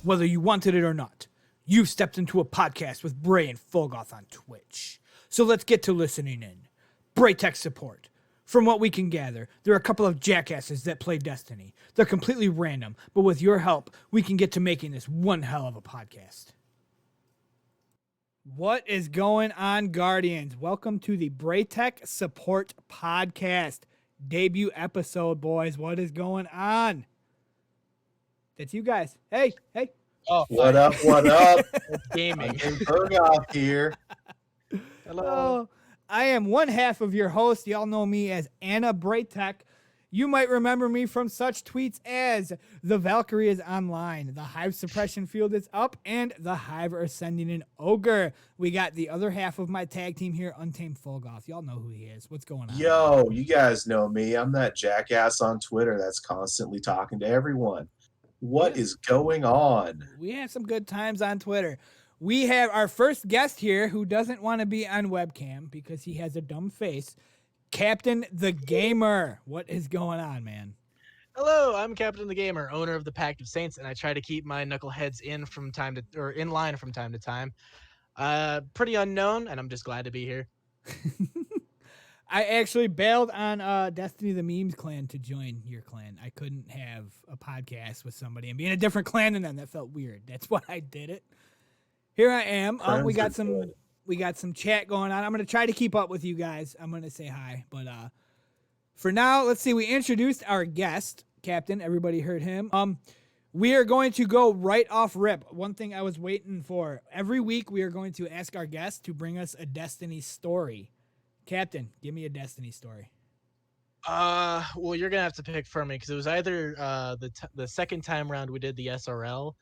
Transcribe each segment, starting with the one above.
Whether you wanted it or not, you've stepped into a podcast with Bray and Phogoth on Twitch. So let's get to listening in. Bray Tech support. From what we can gather, there are a couple of jackasses that play Destiny. They're completely random, but with your help, we can get to making this one hell of a podcast. What is going on, Guardians? Welcome to the Bray Tech Support Podcast. Debut episode, boys. What is going on? That's you guys. Hey. Oh, what up? Gaming. I'm Phogoth here. Hello. Oh, I am one half of your host. Y'all know me as Anna Braytech. You might remember me from such tweets as the Valkyrie is online, the Hive suppression field is up, and the Hive are sending an ogre. We got the other half of my tag team here, Untamed Phogoth. Y'all know who he is. What's going on? Yo, you guys know me. I'm that jackass on Twitter that's constantly talking to everyone. What is going on? We have some good times on Twitter. We have our first guest here who doesn't want to be on webcam because he has a dumb face. Captain the Gamer. What is going on, man? Hello, I'm Captain the Gamer, owner of the Pact of Saints, and I try to keep my knuckleheads in line from time to time. Pretty unknown, and I'm just glad to be here. I actually bailed on Destiny the Memes clan to join your clan. I couldn't have a podcast with somebody and be in a different clan than them. That felt weird. That's why I did it. Here I am. We got some chat going on. I'm going to try to keep up with you guys. I'm going to say hi. But for now, let's see. We introduced our guest, Captain. Everybody heard him. We are going to go right off rip. One thing I was waiting for. Every week, we are going to ask our guest to bring us a Destiny story. Captain, give me a Destiny story. Well, you're gonna have to pick for me because it was either the second time round we did the SRL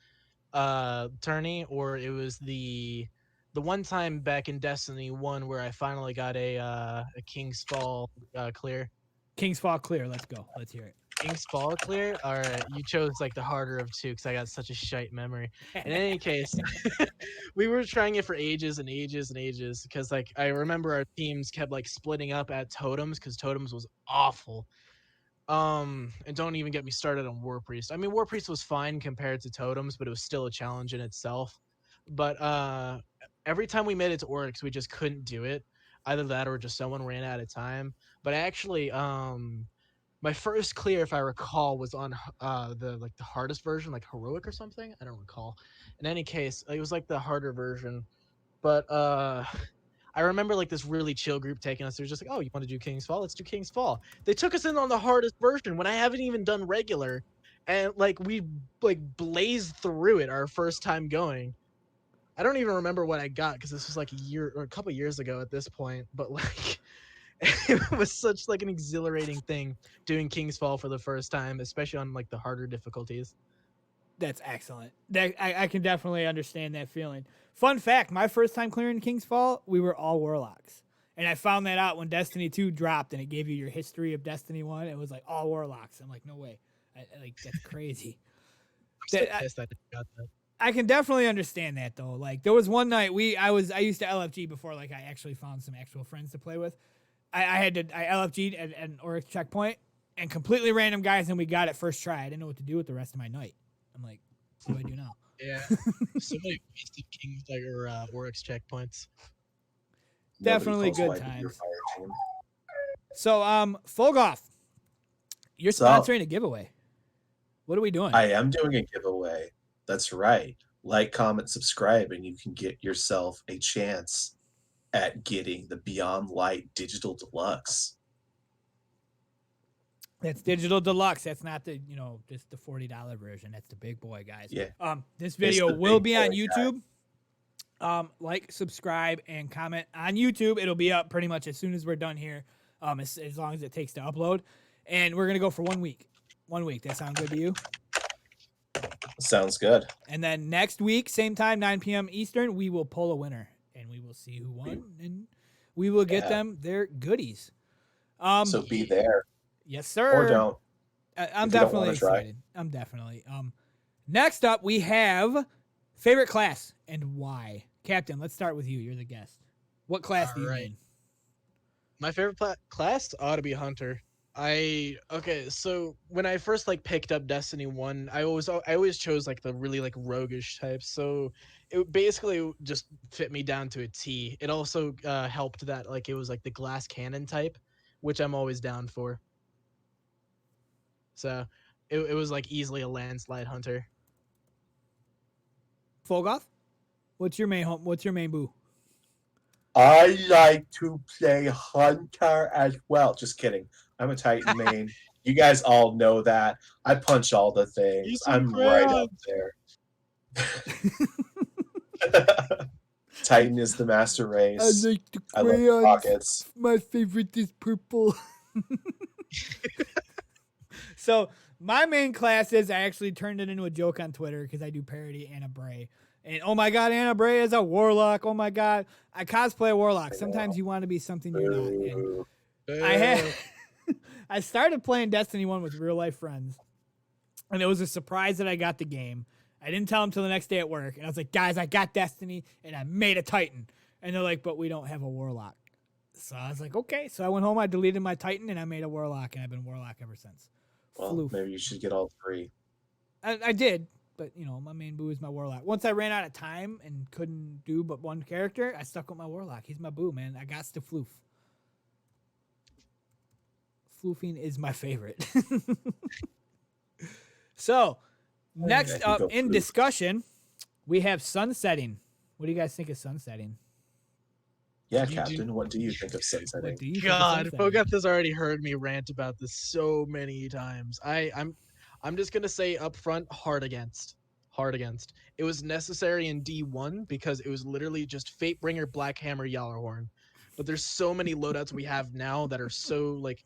tourney, or it was the one time back in Destiny 1 where I finally got a King's Fall clear. King's Fall clear. Let's go. Let's hear it. King's Fall clear? All right, you chose like the harder of two because I got such a shite memory. In any case, we were trying it for ages and ages and ages because like I remember our teams kept like splitting up at Totems because Totems was awful. And don't even get me started on War Priest. I mean, War Priest was fine compared to Totems, but it was still a challenge in itself. But every time we made it to Oryx, we just couldn't do it. Either that or just someone ran out of time. But actually, my first clear, if I recall, was on the hardest version, like Heroic or something. I don't recall. In any case, it was like the harder version. But I remember like this really chill group taking us. They're just like, "Oh, you want to do King's Fall? Let's do King's Fall." They took us in on the hardest version when I haven't even done regular, and like we like blazed through it our first time going. I don't even remember what I got because this was like a year or a couple years ago at this point. But like. It was such like an exhilarating thing doing King's Fall for the first time, especially on like the harder difficulties. That's excellent. I can definitely understand that feeling. Fun fact, my first time clearing King's Fall, we were all Warlocks. And I found that out when Destiny 2 dropped and it gave you your history of Destiny 1. It was like all Warlocks. I'm like, no way. That's crazy. I'm so pissed I got that. I can definitely understand that though. Like there was one night I used to LFG before like I actually found some actual friends to play with. I LFG'd at an Oryx checkpoint and completely random guys, and we got it first try. I didn't know what to do with the rest of my night. I'm like, what do I do now? Yeah, so many wasted Kings or Oryx checkpoints. Definitely good times. So, Phogoth, you're sponsoring a giveaway. What are we doing? I am doing a giveaway. That's right. Like, comment, subscribe, and you can get yourself a chance at getting the Beyond Light Digital Deluxe. That's Digital Deluxe. That's not the, just the $40 version. That's the big boy, guys. Yeah. This video will be on YouTube. Like, subscribe, and comment on YouTube. It'll be up pretty much as soon as we're done here, as long as it takes to upload. And we're going to go for 1 week. 1 week. That sound good to you? Sounds good. And then next week, same time, 9 p.m. Eastern, we will pull a winner. And we will see who won, and we will get them their goodies. So be there. Yes, sir. Or don't. I'm definitely excited. I'm definitely. Next up, we have favorite class and why. Captain, let's start with you. You're the guest. What class do you mean? My favorite class ought to be Hunter. Okay, so when I first like picked up Destiny 1, I always chose like the really like roguish types. So it basically just fit me down to a T. It also helped that like it was like the glass cannon type, which I'm always down for. So it was like easily a landslide hunter. Phogoth, what's your main home? What's your main boo? I like to play Hunter as well. Just kidding. I'm a Titan main. You guys all know that. I punch all the things. Use some I'm right up crayons. there. Titan is the master race. like the I love the rockets. My favorite is purple. So my main class is, I actually turned it into a joke on Twitter because I do parody Anna Bray. And oh my God, Anna Bray is a warlock. Oh my God, I cosplay a warlock. Sometimes you want to be something you're not. And I started playing Destiny 1 with real life friends, and it was a surprise that I got the game. I didn't tell them till the next day at work, and I was like, guys, I got Destiny, and I made a Titan. And they're like, but we don't have a warlock. So I was like, okay. So I went home, I deleted my Titan, and I made a warlock, and I've been warlock ever since. Well, Floof. maybe you should get all three. I did, but you know, my main boo is my warlock. Once I ran out of time and couldn't do but one character, I stuck with my warlock. He's my boo, man. I got to floof. Floofing is my favorite. So, next up in discussion, we have sunsetting. What do you guys think of sunsetting? Yeah, Captain, what do you think of sunsetting? God, Phogoth has already heard me rant about this so many times. I'm just gonna say up front, hard against. It was necessary in D1 because it was literally just Fatebringer, Blackhammer, Yallarhorn. But there's so many loadouts we have now that are so like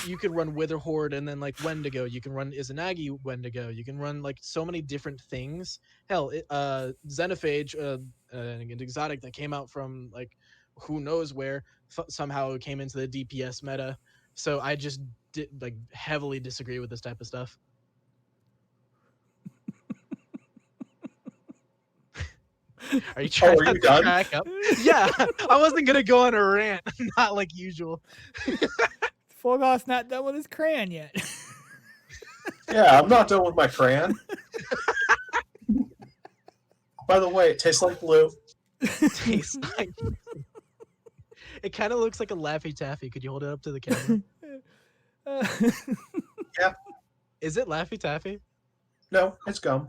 you can run Witherhoard and then like Wendigo. You can run Izanagi Wendigo. You can run like so many different things. Hell, Xenophage, an exotic that came out from like who knows where, somehow it came into the DPS meta. So I just like heavily disagree with this type of stuff. Are you trying to crack up? Yeah, I wasn't gonna go on a rant, not like usual. Phogoth's not done with his crayon yet. Yeah, I'm not done with my crayon. By the way, it tastes like blue. Tastes like. It kind of looks like a Laffy Taffy. Could you hold it up to the camera? Yeah. Is it Laffy Taffy? No, it's gum.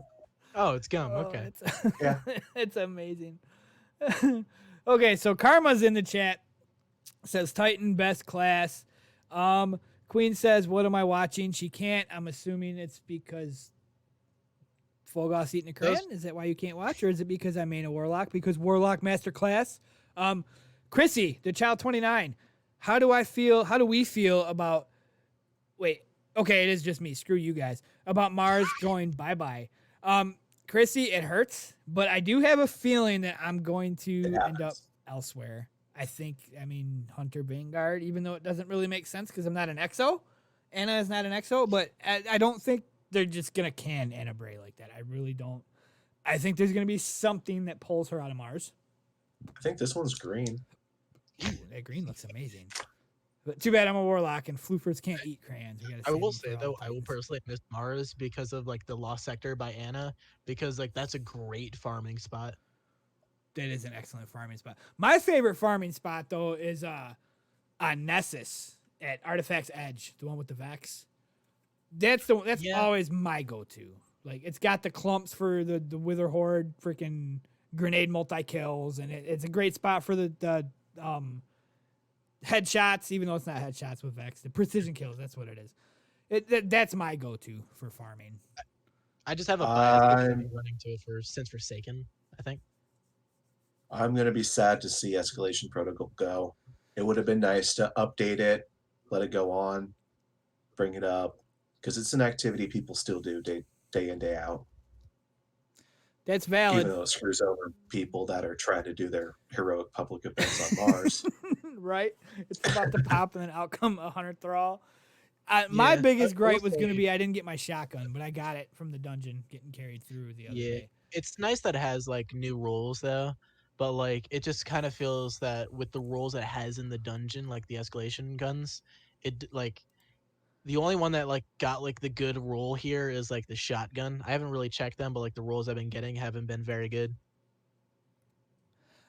Oh, it's gum. Okay. Yeah. It's amazing. Okay, so Karma's in the chat. Says Titan best class. Queen says, what am I watching? She can't. I'm assuming it's because Phogoth's eating a crayon. Is that why you can't watch? Or is it because I main a warlock? Because warlock master class. Chrissy, the child 29. How do we feel about wait, okay, it is just me. Screw you guys. About Mars going bye-bye. Chrissy, it hurts, but I do have a feeling that I'm going to end up elsewhere. I mean, Hunter Vanguard, even though it doesn't really make sense because I'm not an EXO. Anna is not an EXO, but I don't think they're just going to can Anna Bray like that. I really don't. I think there's going to be something that pulls her out of Mars. I think this one's green. Ooh, that green looks amazing. But too bad I'm a warlock and floofers can't eat crayons. I will say though, I will personally miss Mars because of like the Lost Sector by Anna, because like that's a great farming spot. That is an excellent farming spot. My favorite farming spot though is on Nessus at Artifact's Edge, the one with the Vex. That's always my go-to. Like it's got the clumps for the Witherhoard freaking grenade multi-kills, and it's a great spot for the headshots, even though it's not headshots with Vex. The precision kills, that's what it is. That's my go-to for farming. I just have a bias running to it since Forsaken, I think. I'm going to be sad to see Escalation Protocol go. It would have been nice to update it, let it go on, bring it up, because it's an activity people still do day in, day out. That's valid. Even though it screws over people that are trying to do their heroic public events on Mars. Right? It's about to pop and then out come a Hunter Thrall. My biggest gripe was going to be I didn't get my shotgun, but I got it from the dungeon getting carried through the other day. It's nice that it has like new rules though, but like it just kind of feels that with the rules that it has in the dungeon, like the escalation guns, it like The only one that like got like the good roll here is like the shotgun. I haven't really checked them, but like the rolls I've been getting haven't been very good.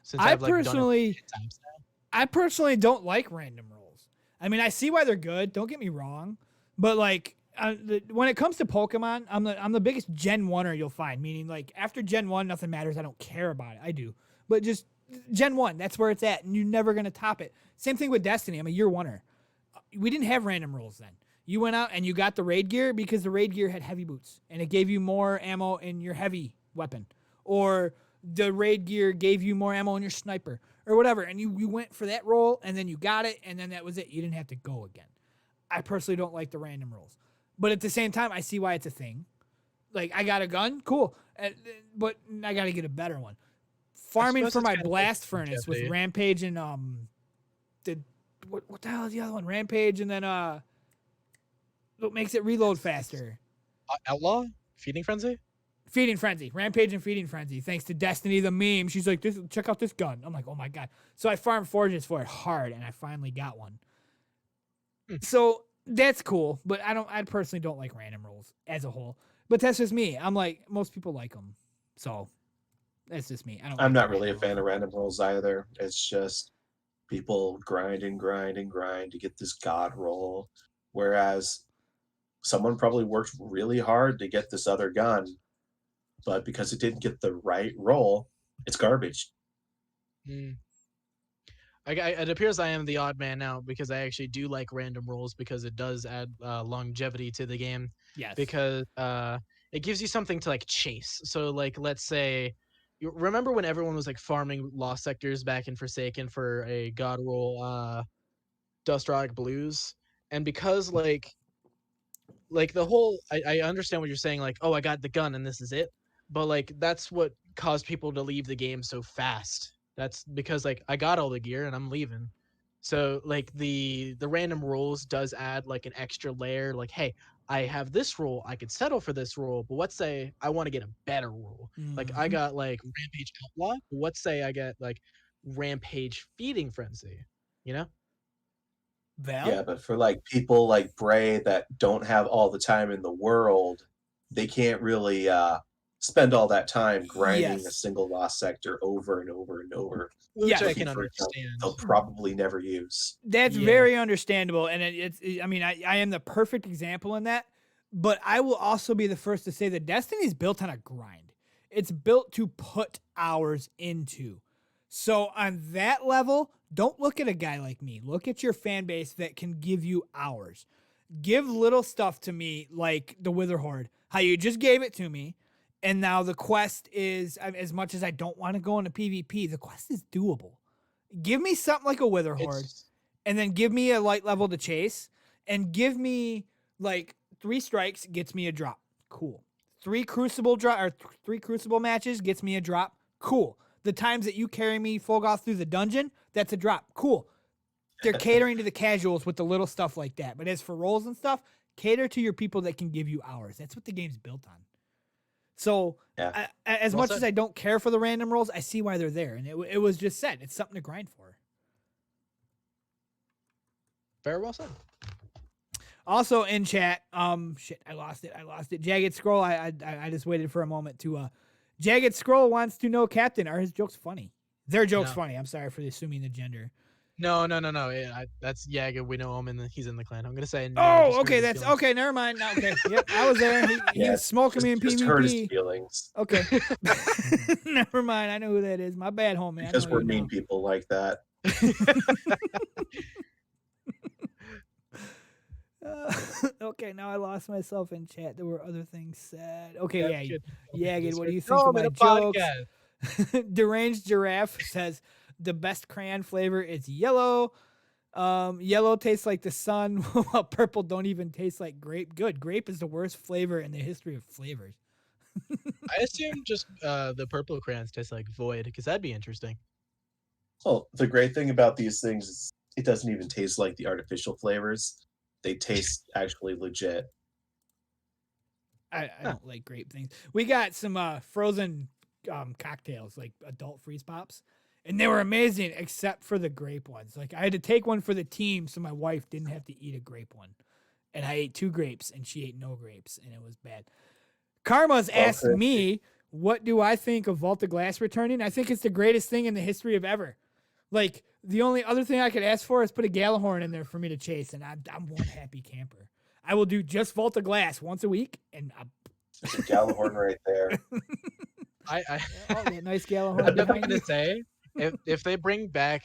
Since I I've like done it personally 10 times now. I personally don't like random rolls. I mean, I see why they're good. Don't get me wrong, but like when it comes to Pokemon, I'm the biggest Gen 1er you'll find. Meaning, like after Gen 1, nothing matters. I don't care about it. I do, but just Gen 1, that's where it's at, and you're never gonna top it. Same thing with Destiny. I'm a year 1er. We didn't have random rolls then. You went out and you got the raid gear because the raid gear had heavy boots, and it gave you more ammo in your heavy weapon, or the raid gear gave you more ammo in your sniper, or whatever, and you went for that roll, and then you got it, and then that was it. You didn't have to go again. I personally don't like the random rolls. But at the same time, I see why it's a thing. Like, I got a gun, cool, but I got to get a better one. Farming suppose for it's my kind of like blast furnace with longevity. Rampage and what the hell is the other one? Rampage and then what makes it reload faster? Outlaw? Feeding Frenzy? Feeding Frenzy, Rampage and Feeding Frenzy. Thanks to Destiny the meme, she's like, "This, check out this gun." I'm like, "Oh my god!" So I farmed forges for it hard, and I finally got one. So that's cool, but I personally don't like random rolls as a whole. But that's just me. I'm like, most people like them, so that's just me. I don't. I'm like not the really a random fan rolls. of random rolls either. It's just people grind and grind and grind to get this god roll, whereas someone probably worked really hard to get this other gun, but because it didn't get the right roll, it's garbage. Mm. It appears I am the odd man out because I actually do like random rolls because it does add longevity to the game. Yes. Because it gives you something to like chase. So like let's say you remember when everyone was like farming lost sectors back in Forsaken for a god roll Dustrock Blues, and because like the whole I understand what you're saying, like, oh, I got the gun and this is it, but like that's what caused people to leave the game so fast. That's because like I got all the gear and I'm leaving. So like the random rolls does add like an extra layer, like, hey, I have this role, I could settle for this role, but let's say I want to get a better role. Like I got like Rampage Outlaw, but let's say I get like Rampage Feeding Frenzy, you know? Val? Yeah, but for like people like Bray that don't have all the time in the world, they can't really spend all that time grinding a Yes. single lost sector over and over and over, Which Yes. I looking can for a jump understand. they'll probably never use. That's Yeah. very understandable, and I mean, I am the perfect example in that. But I will also be the first to say that Destiny is built on a grind. It's built to put hours into. So on that level, don't look at a guy like me. Look at your fan base that can give you hours. Give little stuff to me like the Wither Horde, how you just gave it to me, and now the quest is, as much as I don't want to go into PvP, the quest is doable. Give me something like a Wither Horde, It's and then give me a light level to chase, and give me like 3 strikes gets me a drop. Cool. 3 crucible 3 crucible matches gets me a drop. Cool. The times that you carry me Phogoth through the dungeon, that's a drop. Cool. They're catering to the casuals with the little stuff like that. But as for rolls and stuff, cater to your people that can give you hours. That's what the game's built on. So Yeah. as Well much said. as I don't care for the random rolls, I see why they're there. And it was just said. It's something to grind for. very well said. Also in chat, shit, I lost it. Jagged Scroll, I just waited for a moment to, Jagged Scroll wants to know, Captain, are his jokes funny? Their jokes No. funny. I'm sorry for assuming the gender. No. Yeah, that's Yaga. We know him, and he's in the clan. I'm gonna say no. Oh, just okay, hurt his that's feelings. okay. Never mind. No, okay, yep, I was there. He Yeah, was smoking me in just hurt his PvP. feelings Okay, never mind. I know who that is. My bad, homie. because I know we're you mean know. people like that. Okay, now I lost myself in chat. There were other things said. Okay, Yeah, yeah, good. Yagged, what do you think No, of I'm in my a jokes? podcast. Deranged Giraffe says the best crayon flavor is yellow. Yellow tastes like the sun, while purple don't even taste like grape. Good. Grape is the worst flavor in the history of flavors. I assume just the purple crayons taste like void, because that'd be interesting. Well, the great thing about these things is it doesn't even taste like the artificial flavors. They taste actually legit. I don't like grape things. We got some frozen cocktails, like adult freeze pops, and they were amazing except for the grape ones. Like I had to take one for the team so my wife didn't have to eat a grape one. and I ate 2 grapes, and she ate no grapes, and it was bad. Karma's Well, asked me, what do I think of Vault of Glass returning? I think it's the greatest thing in the history of ever. Like, the only other thing I could ask for is put a Galahorn in there for me to chase, and I'm one happy camper. I will do just Vault of Glass once a week, and There's a Galahorn right there. I oh, that nice Galahorn I'm definitely behind gonna you. say if they bring back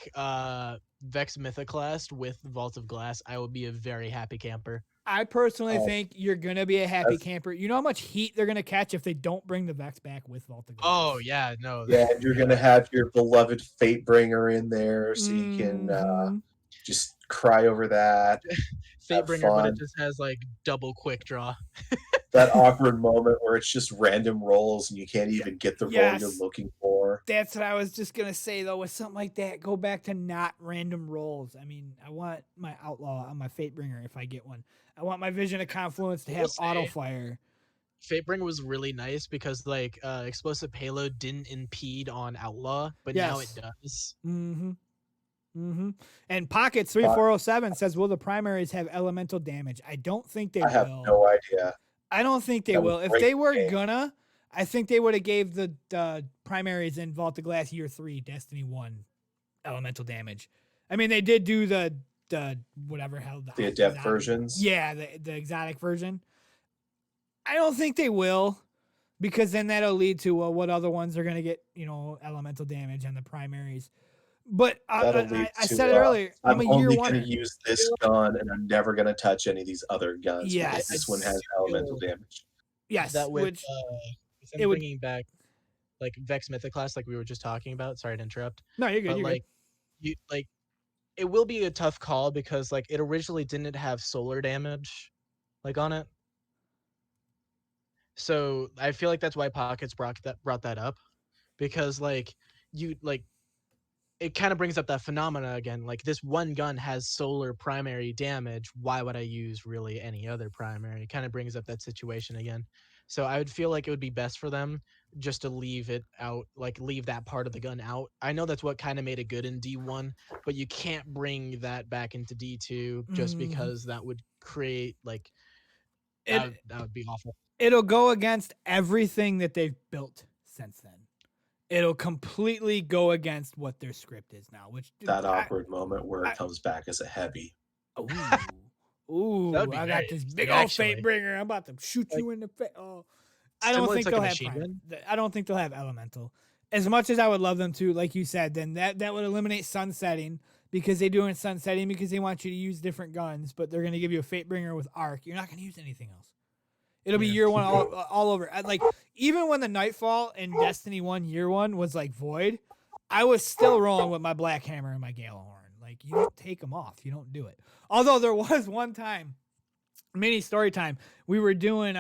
Vex Mythoclast with Vault of Glass, I will be a very happy camper. I personally Oh, think you're gonna be a happy that's- camper. You know how much heat they're gonna catch if they don't bring the Vex back with Vault of Glass. Oh yeah, no. Yeah, and you're gonna have your beloved Fatebringer in there, so you can Mhm. just cry over that. have Fatebringer, but it fun. just has like double quick draw. That awkward moment where it's just random rolls and you can't even get the roll you're Yes. looking for. That's what I was just gonna say though. With something like that, go back to not random rolls. I mean, I want my Outlaw on my Fatebringer if I get one. I want my Vision of Confluence to I have will say- auto fire. Fatebringer was really nice because like explosive payload didn't impede on Outlaw, but now it Yes. does. Mm-hmm. Mm-hmm. And Pockets 3407 says, will the primaries have elemental damage? I don't think they I have will. no idea. I don't think they That would will. If break they the were game. gonna, I think they would have gave the primaries in Vault of Glass Year 3, Destiny 1 elemental damage. I mean, they did do the whatever hell The adept exotic- versions. Yeah, the exotic version. I don't think they will, because then that'll lead to what other ones are gonna get, elemental damage on the primaries. But That'll lead I to, said it earlier. I'm a year only one. going to use this gun, and I'm never going to touch any of these other guns Yes. because this one has elemental damage. Yes, That with which with them it would- bringing back like Vex Mythoclast, like we were just talking about. Sorry to interrupt. no, you're good. But You're like you like it will be a tough call because like it originally didn't have solar damage like on it. So I feel like that's why Pockets brought that up, because like you like it kind of brings up that phenomena again. Like this one gun has solar primary damage. Why would I use really any other primary? It kind of brings up that situation again. So I would feel like it would be best for them just to leave it out, like leave that part of the gun out. I know that's what kind of made it good in D1, but you can't bring that back into D2 just Mhm. because that would create like It, that would be awful. it'll go against everything that they've built since then. It'll completely go against what their script is now, which That awkward moment where I- it comes back as a heavy. Ooh, That would be I very got this interesting, big old actually. Fatebringer. I'm about to shoot Like, you in the face. Oh, I don't similar think to, like, they'll a have machine prime. gun? I don't think they'll have elemental. As much as I would love them to, like you said, then that would eliminate sunsetting, because they do in sunsetting because they want you to use different guns, but they're going to give you a Fatebringer with arc. You're not going to use anything else. It'll be Yeah. year one all over. Like, even when the Nightfall in Destiny 1 year 1 was like void, I was still rolling with my Black Hammer and my Galahorn. Like, you don't take them off. You don't do it. Although there was one time, mini story time, we were doing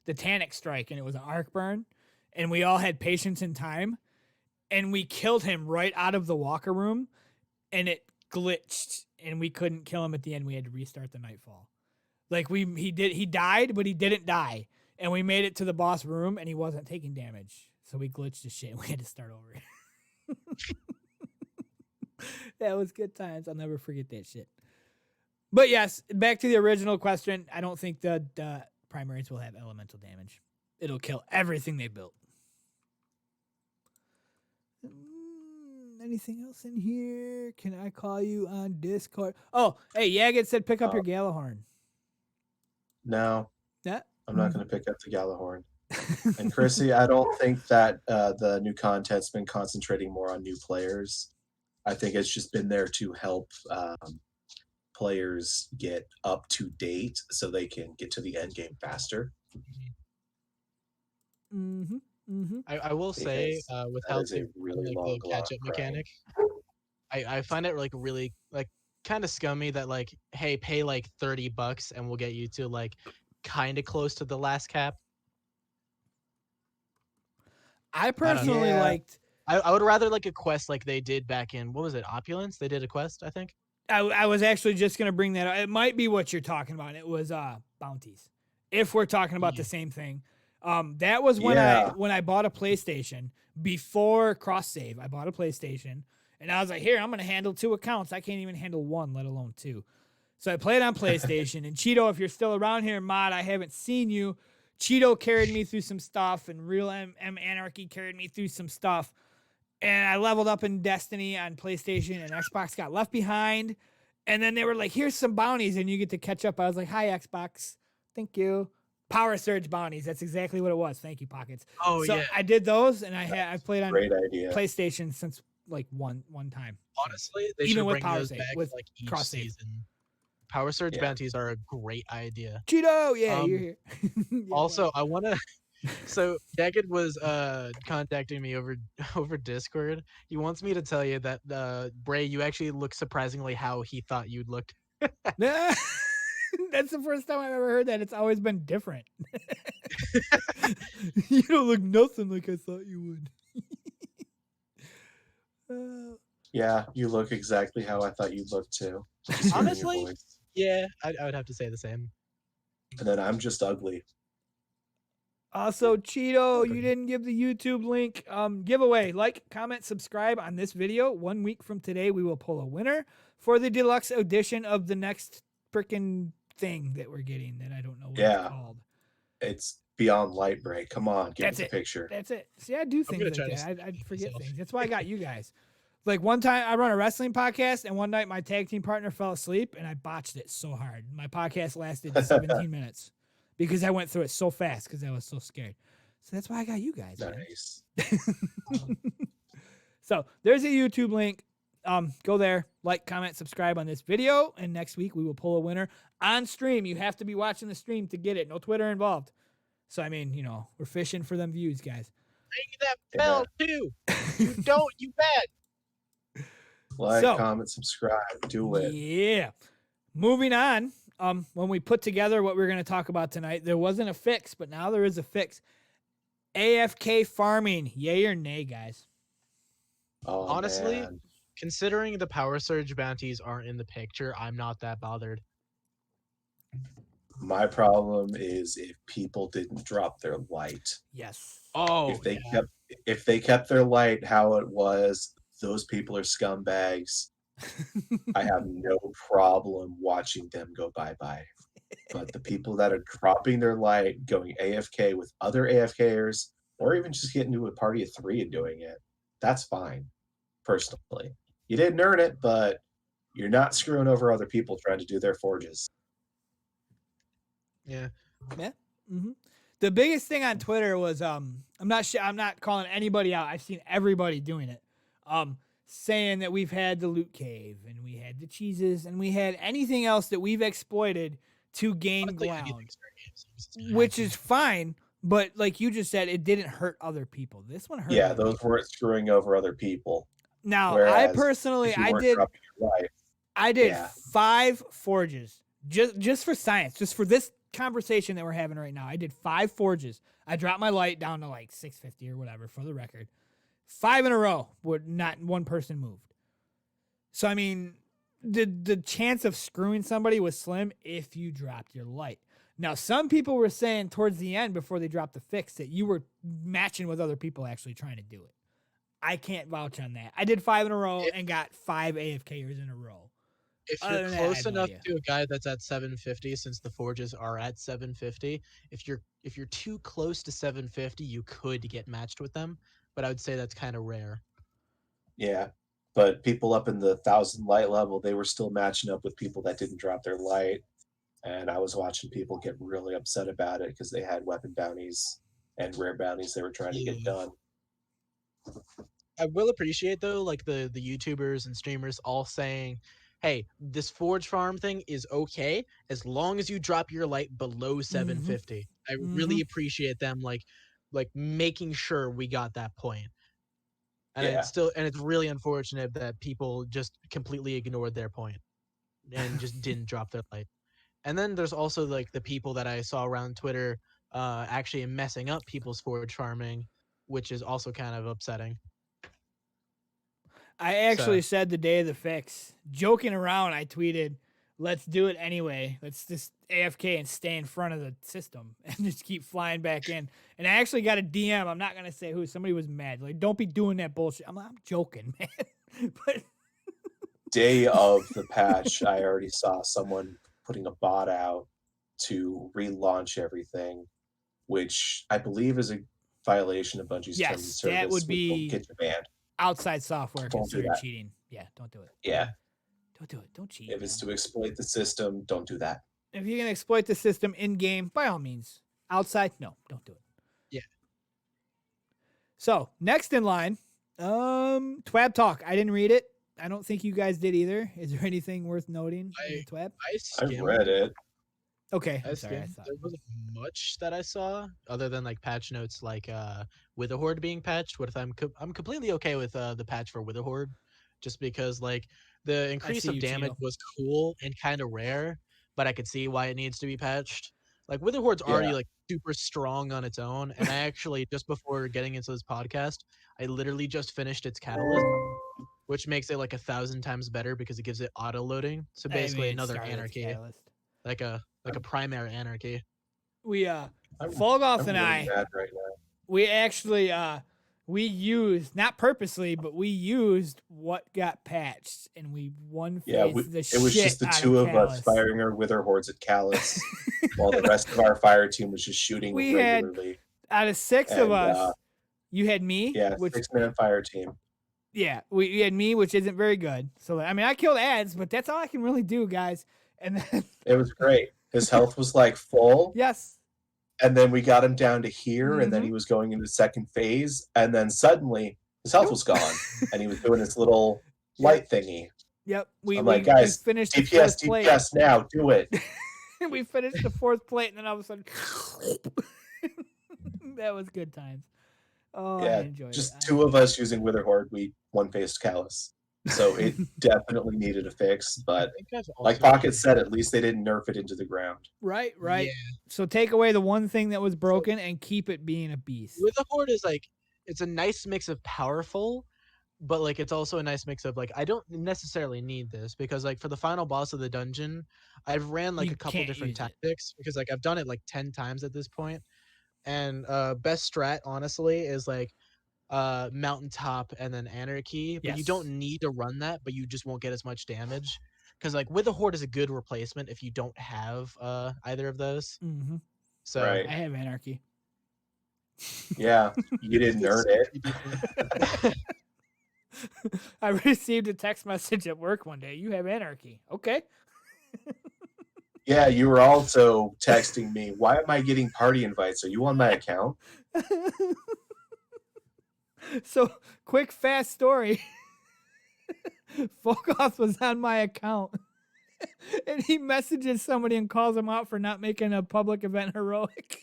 the Tanic Strike, and it was an arc burn, and we all had patience and time, and we killed him right out of the walker room, and it glitched, and we couldn't kill him at the end. We had to restart the Nightfall. Like, he died, but he didn't die, and we made it to the boss room, and he wasn't taking damage, so we glitched his shit, and we had to start over. That was good times. I'll never forget that shit. But yes, back to the original question. I don't think the primaries will have elemental damage. It'll kill everything they built. Anything else in here? Can I call you on Discord? Oh, hey, Yagit said pick up your Galahorn. No, Yeah. I'm not going to pick up the Galahorn. And Chrissy, I don't think that the new content's been concentrating more on new players. I think it's just been there to help players get up to date so they can get to the end game faster. Mm-hmm. Mm-hmm. I will say Because with that how is a they really like long the catch up grind. mechanic, I find it like really like kind of scummy that like, hey, pay like $30 and we'll get you to like kind of close to the last cap. I personally Yeah. liked. I would rather like a quest like they did back in, what was it, Opulence? They did a quest, I think. I was actually just gonna bring that up. It might be what you're talking about. It was bounties. If we're talking about the same thing, that was when I bought a PlayStation before cross save. I bought a PlayStation, and I was like, here, I'm gonna handle 2 accounts. I can't even handle 1, let alone 2. So I played on PlayStation. And Cheeto, if you're still around here, mod, I haven't seen you. Cheeto carried me through some stuff, and Real M Anarchy carried me through some stuff. And I leveled up in Destiny on PlayStation, and Xbox got left behind. And then they were like, here's some bounties, and you get to catch up. I was like, hi, Xbox. Thank you. Power Surge bounties. That's exactly what it was. Thank you, Pockets. Oh, so yeah. I did those, and I played on Great idea. PlayStation since like one time. Honestly, they Even should with bring Power those Save, back with like each cross save. season. Power Surge Yeah. bounties are a great idea. Cheeto, yeah, you're here. Yeah, Also, well. I want to. So Daggett was contacting me over Discord. He wants me to tell you that Bray, you actually look surprisingly how he thought you'd looked. That's the first time I've ever heard that. It's always been different. You don't look nothing like I thought you would. Yeah, you look exactly how I thought you'd look too. Just hearing your Honestly, voice. yeah, I would have to say the same. And then I'm just ugly. Also, Cheeto, you didn't give the YouTube link. Giveaway. Like, comment, subscribe on this video. 1 week from today, we will pull a winner for the deluxe edition of the next freaking thing that we're getting that I don't know what it's called. It's Beyond Light Break. Come on, give That's us a it. picture. That's it. See, I do things gonna like try to that. I forget myself. things. That's why I got you guys. Like one time I run a wrestling podcast, and one night my tag team partner fell asleep, and I botched it so hard. My podcast lasted 17 minutes because I went through it so fast because I was so scared. So that's why I got you guys. Nice. So there's a YouTube link. Go there, like, comment, subscribe on this video, and next week we will pull a winner on stream. You have to be watching the stream to get it. No Twitter involved. So I mean, we're fishing for them views, guys. Ring that bell too. You don't, you bet. Like, comment, subscribe. Do it. Yeah. Moving on. When we put together what we're going to talk about tonight, there wasn't a fix, but now there is a fix. AFK farming, yay or nay, guys? Oh, Honestly, man. considering the Power Surge bounties aren't in the picture, I'm not that bothered. My problem is if people didn't drop their light. Yes. Oh, If they kept their light how it was, those people are scumbags. I have no problem watching them go bye-bye. But the people that are dropping their light, going AFK with other AFKers, or even just getting into a party of 3 and doing it, that's fine, personally. You didn't earn it, but you're not screwing over other people trying to do their forges. Yeah. Mm-hmm. The biggest thing on Twitter was I'm not calling anybody out. I've seen everybody doing it. Saying that we've had the loot cave and we had the cheeses and we had anything else that we've exploited to gain ground, which is fine. But like you just said, it didn't hurt other people. This one hurt. Yeah, those weren't screwing over other people. Now, Whereas I personally, I did 5 forges just for science, just for this conversation that we're having right now. I did 5 forges. I dropped my light down to like 650 or whatever for the record. 5 in a row where not one person moved. So I mean, the chance of screwing somebody was slim if you dropped your light. Now, some people were saying towards the end before they dropped the fix that you were matching with other people actually trying to do it. I can't vouch on that. I did 5 in a row and got 5 AFKers in a row. If you're close enough to a guy that's at 750, since the forges are at 750, if you're too close to 750, you could get matched with them, but I would say that's kind of rare. Yeah, but people up in the 1,000 light level, they were still matching up with people that didn't drop their light, and I was watching people get really upset about it because they had weapon bounties and rare bounties they were trying to get done. I will appreciate though, like the YouTubers and streamers all saying, hey, this forge farm thing is okay as long as you drop your light below 750. I really appreciate them like making sure we got that point. And it's really unfortunate that people just completely ignored their point and just didn't drop their light. And then there's also like the people that I saw around Twitter actually messing up people's forge farming, which is also kind of upsetting. I actually said the day of the fix, joking around, I tweeted, let's do it anyway. Let's just AFK and stay in front of the system and just keep flying back in. And I actually got a DM. I'm not going to say who. Somebody was mad. Like, don't be doing that bullshit. I'm joking, man. But day of the patch, I already saw someone putting a bot out to relaunch everything, which I believe is a violation of Bungie's terms of Yes, service. that would which will be get you banned. outside software Don't do considered that. cheating. Yeah, don't do it. Yeah, Don't do it. Don't cheat. if it's man. to exploit the system, don't do that. If you're gonna exploit the system in game, by all means. Outside, no, don't do it. Yeah. So next in line, Twab Talk. I didn't read it. I don't think you guys did either. Is there anything worth noting in the Twab? I I skimmed. read it. Okay, I I'm sorry. I skimmed. thought. There wasn't much that I saw other than like patch notes like Witherhoard being patched. What if I'm completely okay with the patch for Witherhoard, just because like the increase see of you, damage Cheeto. was cool and kind of rare, but I could see why it needs to be patched. Like Witherhoard's already Yeah. like super strong on its own, and I actually just before getting into this podcast, I literally just finished its catalyst, which makes it like 1,000 times better because it gives it auto loading. So I basically mean, it another started with anarchy, Catalyst. like a primary anarchy. We I'm, Phogoth I'm and really I, mad right now. we actually we used, not purposely, but we used what got patched, and we Yeah, one-phased the it was shit just the out two of us Catalyst. firing our wither hordes at Callus, while the rest of our fire team was just shooting We had- regularly. Out of six of And, us, you had me, Yeah, which 6-man fire team. yeah, we had me, which isn't very good. So I mean, I killed ads, but that's all I can really do, guys. And then It was great. His health was like full, yes, and then we got him down to here, and then Mhm. he was going into second phase, and then suddenly his health was gone, and he was doing his little light thingy. yep, we I'm we, like, guys, we finished the DPS, fourth plate. DPS now, do it. We finished the fourth plate, and then all of a sudden, that was good times. Oh, I Yeah, enjoyed just it. two of us using Witherhoard, we one-faced Callus. So it definitely needed a fix, but I think I've like also Pocket said, at least they didn't nerf it into the ground. Right, right. Yeah. So take away the one thing that was broken and keep it being a beast. Witherhoard is like it's a nice mix of powerful, but like it's also a nice mix of like I don't necessarily need this because like for the final boss of the dungeon, I've ran like You a couple can't different use it. tactics because like I've done it like 10 times at this point. And best strat honestly is like mountaintop and then anarchy, but you Yes. don't need to run that, but you just won't get as much damage. Because like Witherhoard is a good replacement if you don't have either of those. Mm-hmm. So Right. I have anarchy. Yeah, you didn't earn it. I received a text message at work one day. You have anarchy. Okay. Yeah, you were also texting me, why am I getting party invites? Are you on my account? So, quick, fast story. Phogoth was on my account. And he messages somebody and calls him out for not making a public event heroic.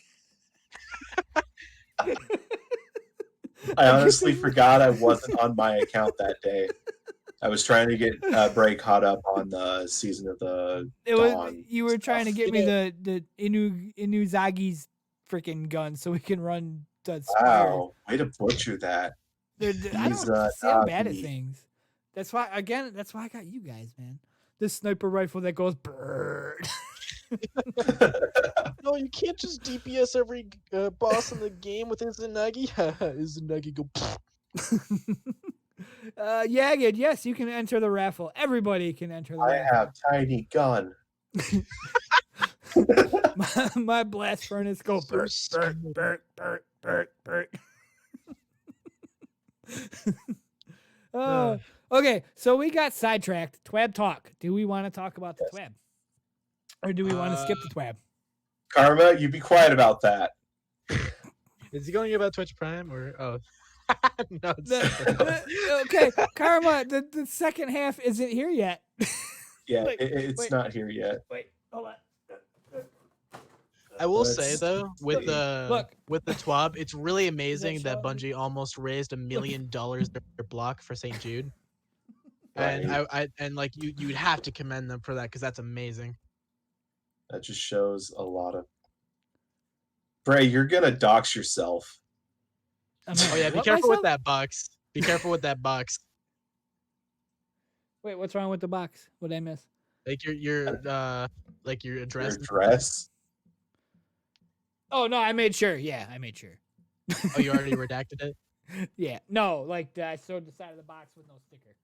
I honestly forgot I wasn't on my account that day. I was trying to get Bray caught up on the season of the It was Dawn. you were trying to stuff. get me the Inuzagi's freaking gun so we can run the Spire. Wow, way to butcher that. I He's, don't see I'm bad at Nazi. things. That's why I got you guys, man. This sniper rifle that goes bird. no, you can't just DPS every boss in the game with Izanagi. Izanagi go. Yagged, yes, you can enter the raffle. Everybody can enter the I raffle. have tiny gun. my blast furnace go So burt, stupid. burt. Okay, so we got sidetracked. Twab talk. Do we want to talk about the Twab? Or do we want to skip the Twab? Karma, you be quiet about that. Is he going about Twitch Prime or oh? No, it's Okay, Karma, the second half isn't here yet. Yeah, Wait, it's wait. not here yet. Wait, hold on. I will Let's say though, with see. the Look. with the TWAB, it's really amazing that showing? Bungie almost raised $1 million their block for St. Jude. Right. And I and like you'd have to commend them for that because that's amazing. That just shows a lot of. Bray, you're gonna dox yourself. Oh yeah, be What, careful with myself? that box. Be careful with that box. Wait, what's wrong with the box? What did I miss? Like your address. Your and- dress. Oh no, I made sure. Yeah, I made sure. Oh, you already redacted it. Yeah, no, like I sewed the side of the box with no sticker.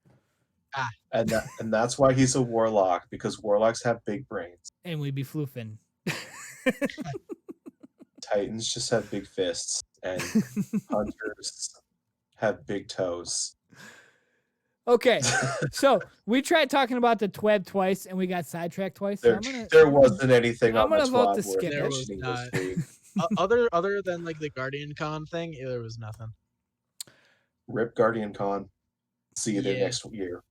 And that's why he's a warlock, because warlocks have big brains. And we'd be floofing. Titans just have big fists, and hunters have big toes. Okay, so we tried talking about the TWAB twice, and we got sidetracked twice. So There wasn't anything I'm on the gonna vote to TWAB worth skip it. There was mentioning not. this week. Other than like the Guardian Con thing, there was nothing. Rip Guardian Con. See you there Yeah. next year.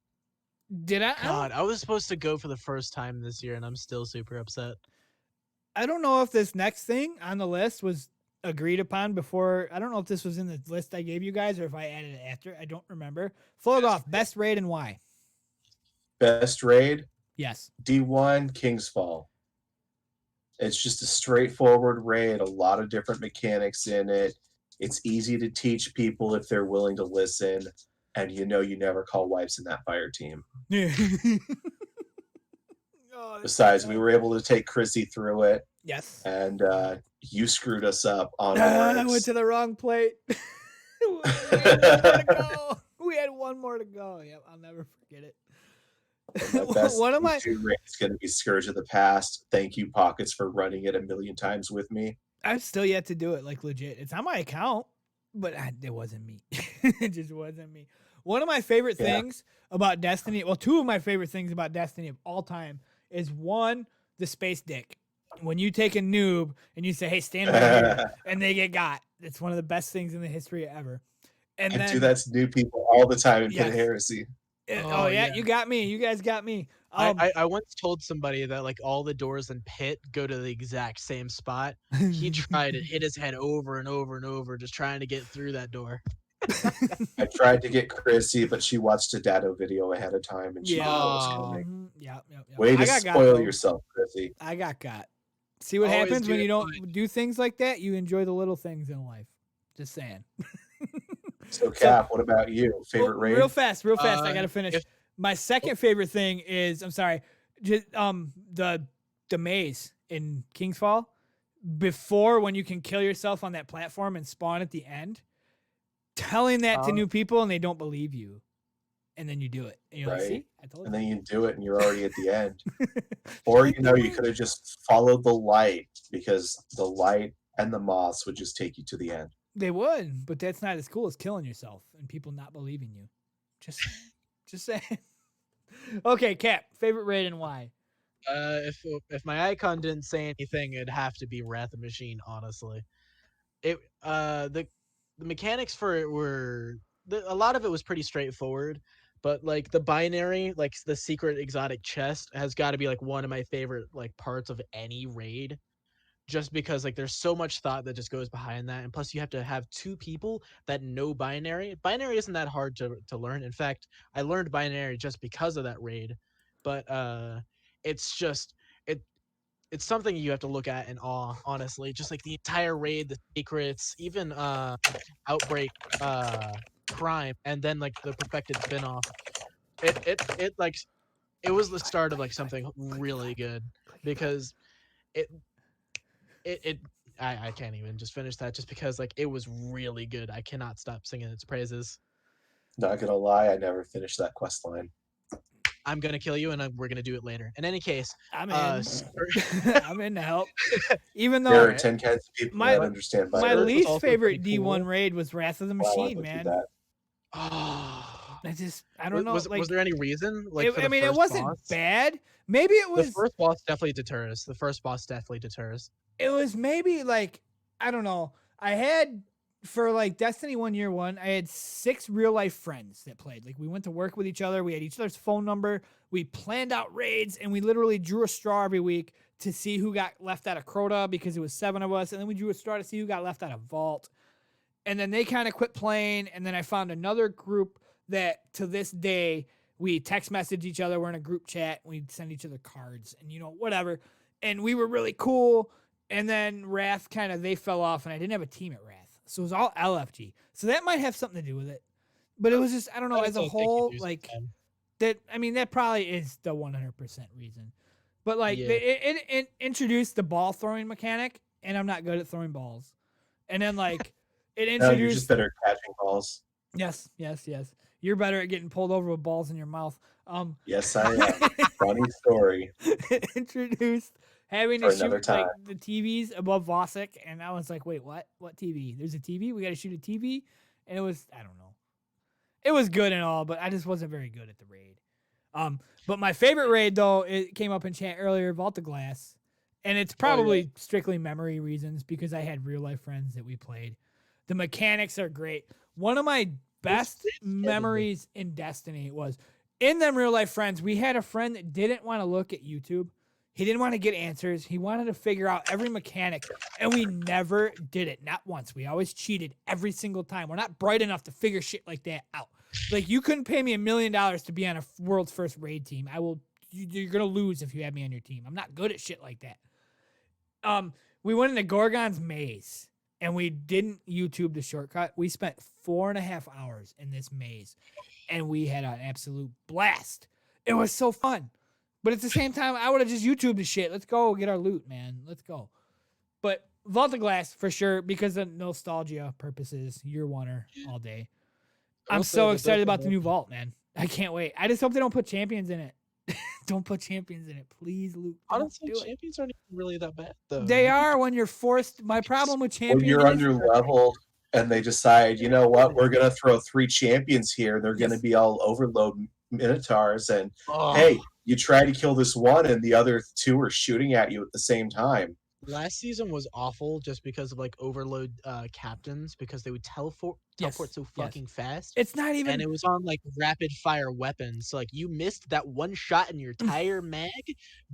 Did I? God, I was supposed to go for the first time this year, and I'm still super upset. I don't know if this next thing on the list was agreed upon before. I don't know if this was in the list I gave you guys or if I added it after. I don't remember. Phogoth, best raid and why? Best raid, Yes. D1 King's Fall. It's just a straightforward raid, a lot of different mechanics in it. It's easy to teach people if they're willing to listen. And you never call wipes in that fire team. Yeah. Besides, we were able to take Chrissy through it. Yes. And you screwed us up on I went to the wrong plate. We had one more to go. Yep, I'll never forget it. My best One of my raid is going to be Scourge of the Past. Thank you, Pockets, for running it 1,000,000 times with me. I've still yet to do it, like legit. It's on my account, but it wasn't me. It just wasn't me. One of my favorite things about Destiny, well, two of my favorite things about Destiny of all time is one, the space dick. When you take a noob and you say, hey, stand over here, and they get got. It's one of the best things in the history ever. And I then, do that to new people all the time in Pit Heresy. Oh, yeah, you got me. You guys got me. I once told somebody that like all the doors in Pit go to the exact same spot. He tried it, hit his head over and over and over, just trying to get through that door. I tried to get Chrissy, but she watched a Dado video ahead of time, and she knew what was coming. Yep. Way to spoil yourself, Chrissy. I got got. See what happens when you don't do things like that? You enjoy the little things in life. Just saying. So, Cap, what about you? Favorite raid? Real fast. I gotta finish. My second favorite thing is, I'm sorry, just the maze in King's Fall. Before, when you can kill yourself on that platform and spawn at the end, telling that to new people and they don't believe you, and then you do it. And you're like, see, I told you. And then you do it and you're already at the end. Or you could have just followed the light, because the light and the moths would just take you to the end. They would, but that's not as cool as killing yourself and people not believing you. Just saying. Okay, Cap, favorite raid and why? If my icon didn't say anything, it'd have to be Wrath of Machine, honestly. The mechanics for it were a lot of it was pretty straightforward, but like the binary, like the secret exotic chest, has got to be like one of my favorite like parts of any raid. Just because like there's so much thought that just goes behind that, and plus you have to have two people that know binary. Binary isn't that hard to learn. In fact, I learned binary just because of that raid. But it's just it's something you have to look at in awe, honestly. Just like the entire raid, the secrets, even Outbreak Crime, and then like the perfected spinoff. It was the start of like something really good, because I can't even just finish that just because like it was really good. I cannot stop singing its praises. Not gonna lie, I never finished that quest line. I'm gonna kill you, and we're gonna do it later. In any case, I'm in. I'm in to help. Even though there are 10 kinds of people that understand. My least favorite D1 raid was Wrath of the Machine, man. Oh, I don't know. Was there any reason? Like, it wasn't bad. Maybe it was. The first boss definitely deters. It was maybe like, I don't know. I had, for like Destiny 1 year one, I had 6 real life friends that played. Like, we went to work with each other. We had each other's phone number. We planned out raids, and we literally drew a straw every week to see who got left out of Crota, because it was 7 of us. And then we drew a straw to see who got left out of Vault. And then they kind of quit playing. And then I found another group that to this day, we text message each other. We're in a group chat. We'd send each other cards and, whatever. And we were really cool. And then Wrath they fell off, and I didn't have a team at Wrath. So it was all LFG. So that might have something to do with it. But it was just, I don't know, as a whole, like, that, I mean, that probably is the 100% reason. But, like, it introduced the ball throwing mechanic, and I'm not good at throwing balls. And then, like, it introduced... No, you're just better at catching balls. Yes. You're better at getting pulled over with balls in your mouth. Yes, I am. Funny story introduced having for to another shoot time. like the TVs above Vosik, and I was like, wait, what? What TV? There's a TV? We got to shoot a TV? And it was, I don't know. It was good and all, but I just wasn't very good at the raid. But my favorite raid though, it came up in chat earlier, Vault of Glass, and it's probably strictly memory reasons because I had real life friends that we played. The mechanics are great. One of my best memories in Destiny was in them real life friends. We had a friend that didn't want to look at YouTube. He didn't want to get answers. He wanted to figure out every mechanic, and we never did it. Not once. We always cheated every single time. We're not bright enough to figure shit like that out. Like, you couldn't pay me $1 million to be on a world's first raid team. You're going to lose if you have me on your team. I'm not good at shit like that. We went into Gorgon's maze, and we didn't YouTube the shortcut. We spent 4.5 hours in this maze, and we had an absolute blast. It was so fun. But at the same time, I would have just YouTubed the shit. Let's go get our loot, man. Let's go. But Vault of Glass, for sure, because of nostalgia purposes, year oneer all day. I'm so excited about the new Vault, man. I can't wait. I just hope they don't put champions in it. Don't put champions in it. Please, Luke. Honestly, champions aren't even really that bad, though. They are when you're forced. My problem with champions when you're under leveled and they decide, you know what, we're going to throw 3 champions here. They're going to be all overload minotaurs. And, hey, you try to kill this one and the other 2 are shooting at you at the same time. Last season was awful just because of like overload captains because they would teleport so fucking fast. It's not even, and it was on like rapid fire weapons. So like you missed that one shot in your entire mag.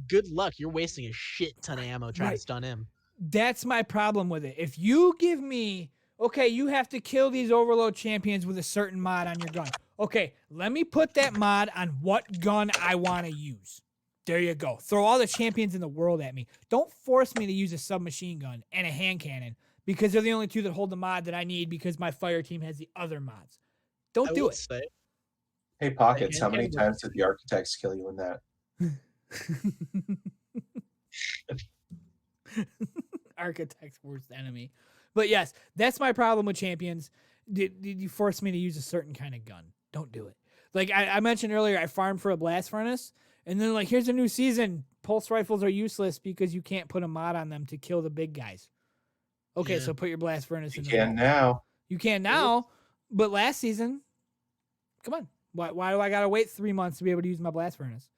Good luck. You're wasting a shit ton of ammo trying to stun him. That's my problem with it. If you give me, okay, you have to kill these overload champions with a certain mod on your gun. Okay, let me put that mod on what gun I want to use. There you go. Throw all the champions in the world at me. Don't force me to use a submachine gun and a hand cannon because they're the only 2 that hold the mod that I need because my fire team has the other mods. Don't do it. Hey, Pockets, how many times did the architects kill you in that? Architect's worst enemy. But yes, that's my problem with champions. Did you force me to use a certain kind of gun? Don't do it. Like I mentioned earlier, I farmed for a blast furnace. And then, like, here's a new season. Pulse rifles are useless because you can't put a mod on them to kill the big guys. Okay, so put your blast furnace in the vault. Now. You can now, but last season, come on. Why do I got to wait 3 months to be able to use my blast furnace?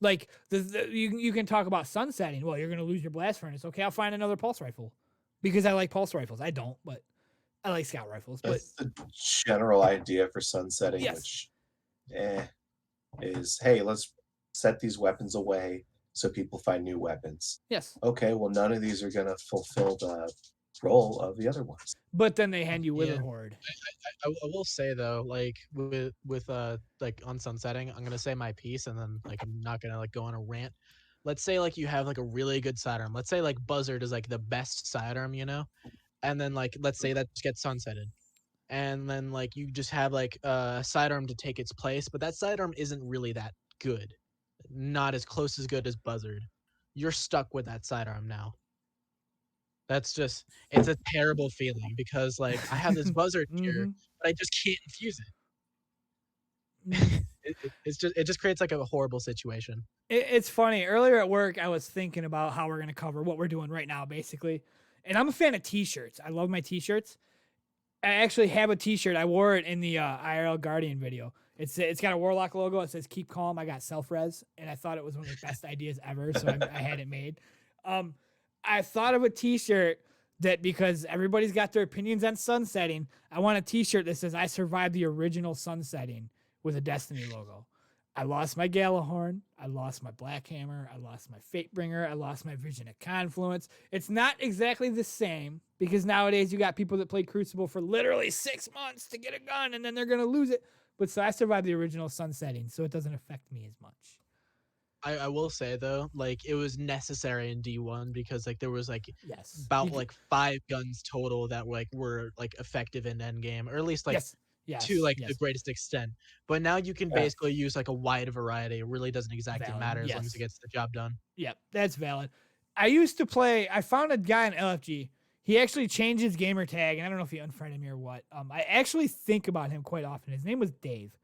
Like, you can talk about sunsetting. Well, you're going to lose your blast furnace. Okay, I'll find another pulse rifle because I like pulse rifles. I don't, but I like scout rifles. That's the general idea for sunsetting, which is, hey, let's set these weapons away so people find new weapons. Yes. Okay, well, none of these are going to fulfill the role of the other ones. But then they hand you Wither Horde. I will say, though, like, with like, on sunsetting, I'm going to say my piece, and then, like, I'm not going to, like, go on a rant. Let's say, like, you have, like, a really good sidearm. Let's say, like, Buzzard is, like, the best sidearm, you know? And then, like, let's say that just gets sunsetted. And then, like, you just have, like, a sidearm to take its place, but that sidearm isn't really that good. Not as close as good as Buzzard. You're stuck with that sidearm now. It's a terrible feeling because like I have this Buzzard here, but I just can't infuse it. It just creates like a horrible situation. It's funny. Earlier at work, I was thinking about how we're gonna cover what we're doing right now, basically. And I'm a fan of t-shirts. I love my t-shirts. I actually have a t-shirt. I wore it in the IRL Guardian video. It's got a Warlock logo. It says "Keep calm. I got self-res," and I thought it was one of the best ideas ever. So I had it made. I thought of a t-shirt that because everybody's got their opinions on sunsetting, I want a t-shirt that says "I survived the original sunsetting" with a Destiny logo. I lost my Galahorn. I lost my Blackhammer. I lost my Fatebringer. I lost my Vision of Confluence. It's not exactly the same because nowadays you got people that played Crucible for literally 6 months to get a gun and then they're going to lose it. But so I survived the original sunsetting, so it doesn't affect me as much. I will say though, like it was necessary in D1 because like there was like about like 5 guns total that were effective in endgame, or at least like to the greatest extent. But now you can basically use like a wide variety. It really doesn't exactly matter as long as it gets the job done. Yep, that's valid. I found a guy in LFG. He actually changed his gamer tag, and I don't know if he unfriended me or what. I actually think about him quite often. His name was Dave.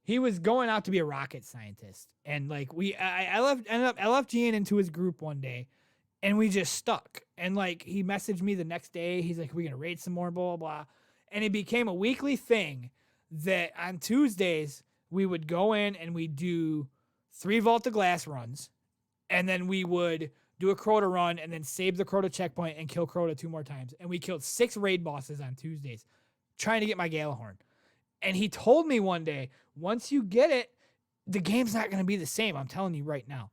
he was going out to be a rocket scientist, and like I left Gian into his group one day, and we just stuck. And like he messaged me the next day. He's like, "We're gonna raid some more, blah blah blah," and it became a weekly thing that on Tuesdays we would go in and we do 3 Vault of Glass runs, and then we would do a Crota run and then save the Crota checkpoint and kill Crota 2 more times. And we killed 6 raid bosses on Tuesdays trying to get my Galahorn. And he told me one day, once you get it, the game's not going to be the same. I'm telling you right now.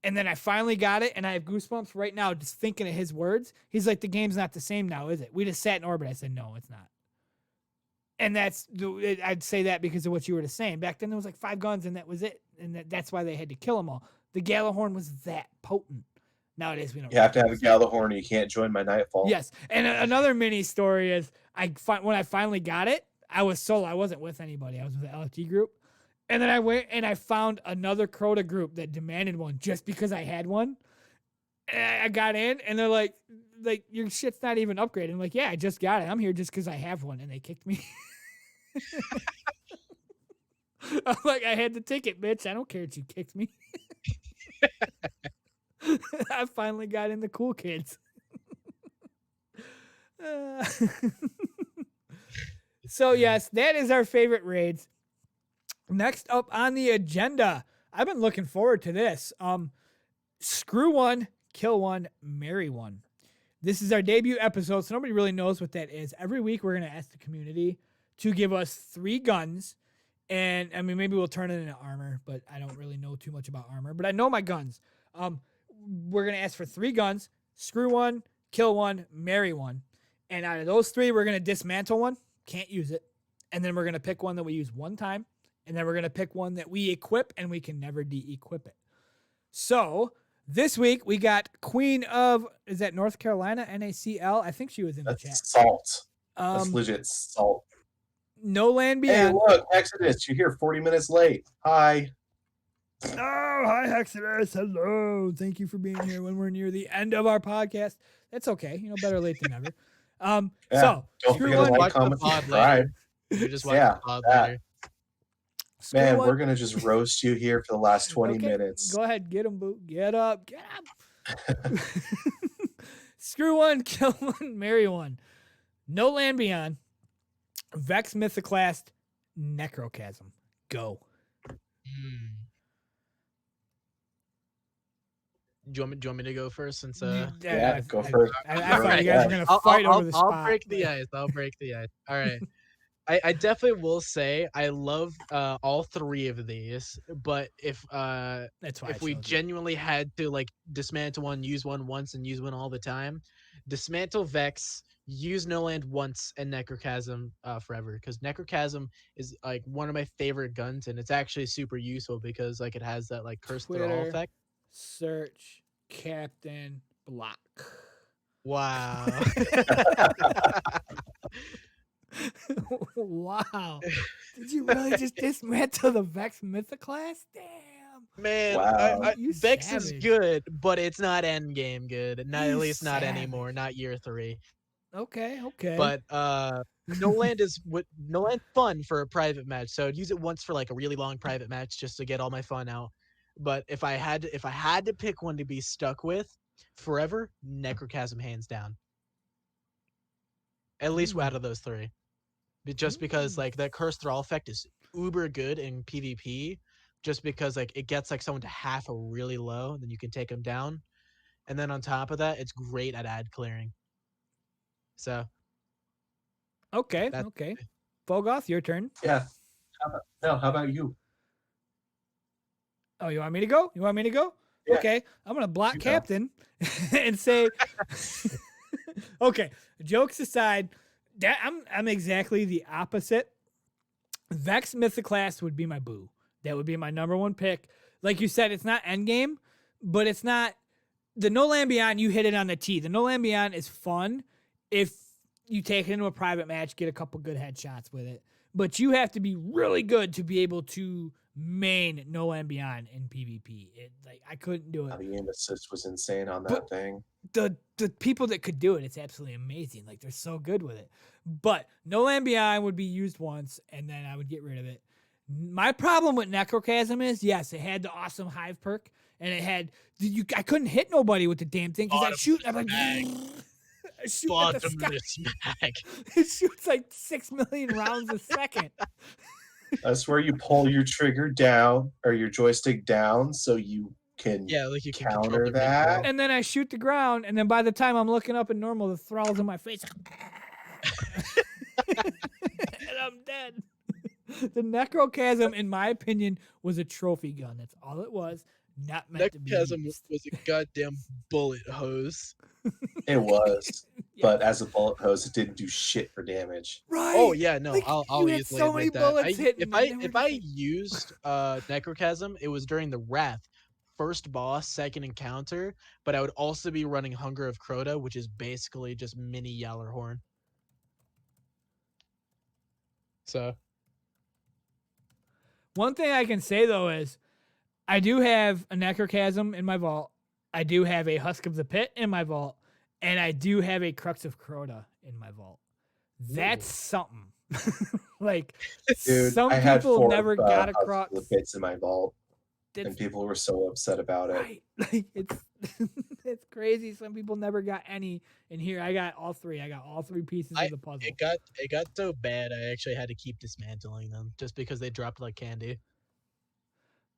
And then I finally got it, and I have goosebumps right now just thinking of his words. He's like, the game's not the same now, is it? We just sat in orbit. I said, no, it's not. And I'd say that because of what you were just saying. Back then, there was like 5 guns, and that was it. And that's why they had to kill them all. The Galahorn was that potent. Nowadays, we don't. You have to have a Galahorn, or you can't join my Nightfall. Yes. And another mini story is when I finally got it, I was solo. I wasn't with anybody. I was with the LFG group. And then I went and I found another Crota group that demanded one just because I had one. And I got in, and they're like, your shit's not even upgraded. I'm like, yeah, I just got it. I'm here just because I have one. And they kicked me. I'm like, I had the ticket, bitch. I don't care if you kicked me. I finally got in the cool kids. So yes, that is our favorite raids. Next up on the agenda, I've been looking forward to this. Screw one, kill one, marry one. This is our debut episode, so nobody really knows what that is. Every week we're going to ask the community to give us 3 guns. And I mean, maybe we'll turn it into armor, but I don't really know too much about armor, but I know my guns. We're going to ask for 3 guns, screw one, kill one, marry one. And out of those 3, we're going to dismantle one. Can't use it. And then we're going to pick one that we use one time. And then we're going to pick one that we equip and we can never de-equip it. So this week we got Queen of, is that North Carolina, NACL? I think she was in the chat. Salt. That's legit salt. No Land Beyond. Hey, look, Exodus, you're here 40 minutes late. Hi. Oh, hi, Exodus. Hello. Thank you for being here when we're near the end of our podcast. That's okay. You know, better late than never. So, don't forget to like, comment, subscribe. You just watch the pod later. Man, we're going to just roast you here for the last 20 minutes. Go ahead. Get him, Boo. Get up. Get up. Screw one, kill one, marry one. No Land Beyond. Vex Mythoclast. Necrochasm. Go. Do you want me to go first? Since yeah, go first. I thought you guys were going to fight over the spot. I'll break the ice. I'll break the ice. All right. I definitely will say I love all 3 of these, but if we genuinely had to like dismantle one, use one once, and use one all the time, dismantle Vex, use No Land once, and Necrochasm forever, because Necrochasm is like one of my favorite guns, and it's actually super useful because like it has that like curse thrall effect. Search Captain Block. Wow. Wow. Did you really just dismantle the Vex Mythoclast? Damn. Man, wow. Vex is good, but it's not endgame good. Not, at least not savage. anymore. Not year 3. Okay. But No Land's fun for a private match. So I'd use it once for like a really long private match just to get all my fun out. But if I had to pick one to be stuck with forever, Necrochasm hands down. At least out of those 3. Just because like that curse thrall effect is uber good in PvP, just because like it gets like someone to half a really low, then you can take them down, and then on top of that, it's great at ad clearing. So. Okay. Phogoth, your turn. Yeah. How about you? Oh, you want me to go? Yeah. Okay, I'm gonna block Captain and say. Okay, jokes aside, that I'm exactly the opposite. Vex Mythoclast would be my boo. That would be my number 1 pick. Like you said, it's not endgame, but it's not the No Land Beyond. You hit it on the tee. The No Land Beyond is fun if you take it into a private match, get a couple good headshots with it. But you have to be really good to be able to main No Land Beyond in PvP. I couldn't do it. The aim assist was insane on that thing. The people that could do it, it's absolutely amazing. Like, they're so good with it. But No Land Beyond would be used once, and then I would get rid of it. My problem with Necrochasm is, yes, it had the awesome hive perk, and it had I couldn't hit nobody with the damn thing because I'm like, I shoot at the sky. Smack. It shoots like 6 million rounds a second. That's where you pull your trigger down or your joystick down so you can Yeah, like you can counter control the that. recoil. And then I shoot the ground, and then by the time I'm looking up in normal, the thrall's in my face. And I'm dead. The Necrochasm, in my opinion, was a trophy gun. That's all it was. Not meant to be Necrochasm used. was a goddamn bullet hose. It was. Yeah. But as a bullet hose, it didn't do shit for damage. Right. Oh yeah, no, Like, I'll you had easily so many admit that. bullets hitting, If I used Necrochasm, it was during the Wrath, first boss, second encounter, but I would also be running Hunger of Crota, which is basically just mini Yallarhorn. So one thing I can say though is, I do have a Necrochasm in my vault. I do have a Husk of the Pit in my vault, and I do have a Crux of Crota in my vault. That's something. Like, Dude, some I had people 4 never got a Husks Crux. of the Pits in my vault, and It's people were so upset about it. right. Like, it's it's crazy. Some people never got any. And here I got all 3. I got all 3 pieces of the puzzle. it got so bad I actually had to keep dismantling them just because they dropped like candy.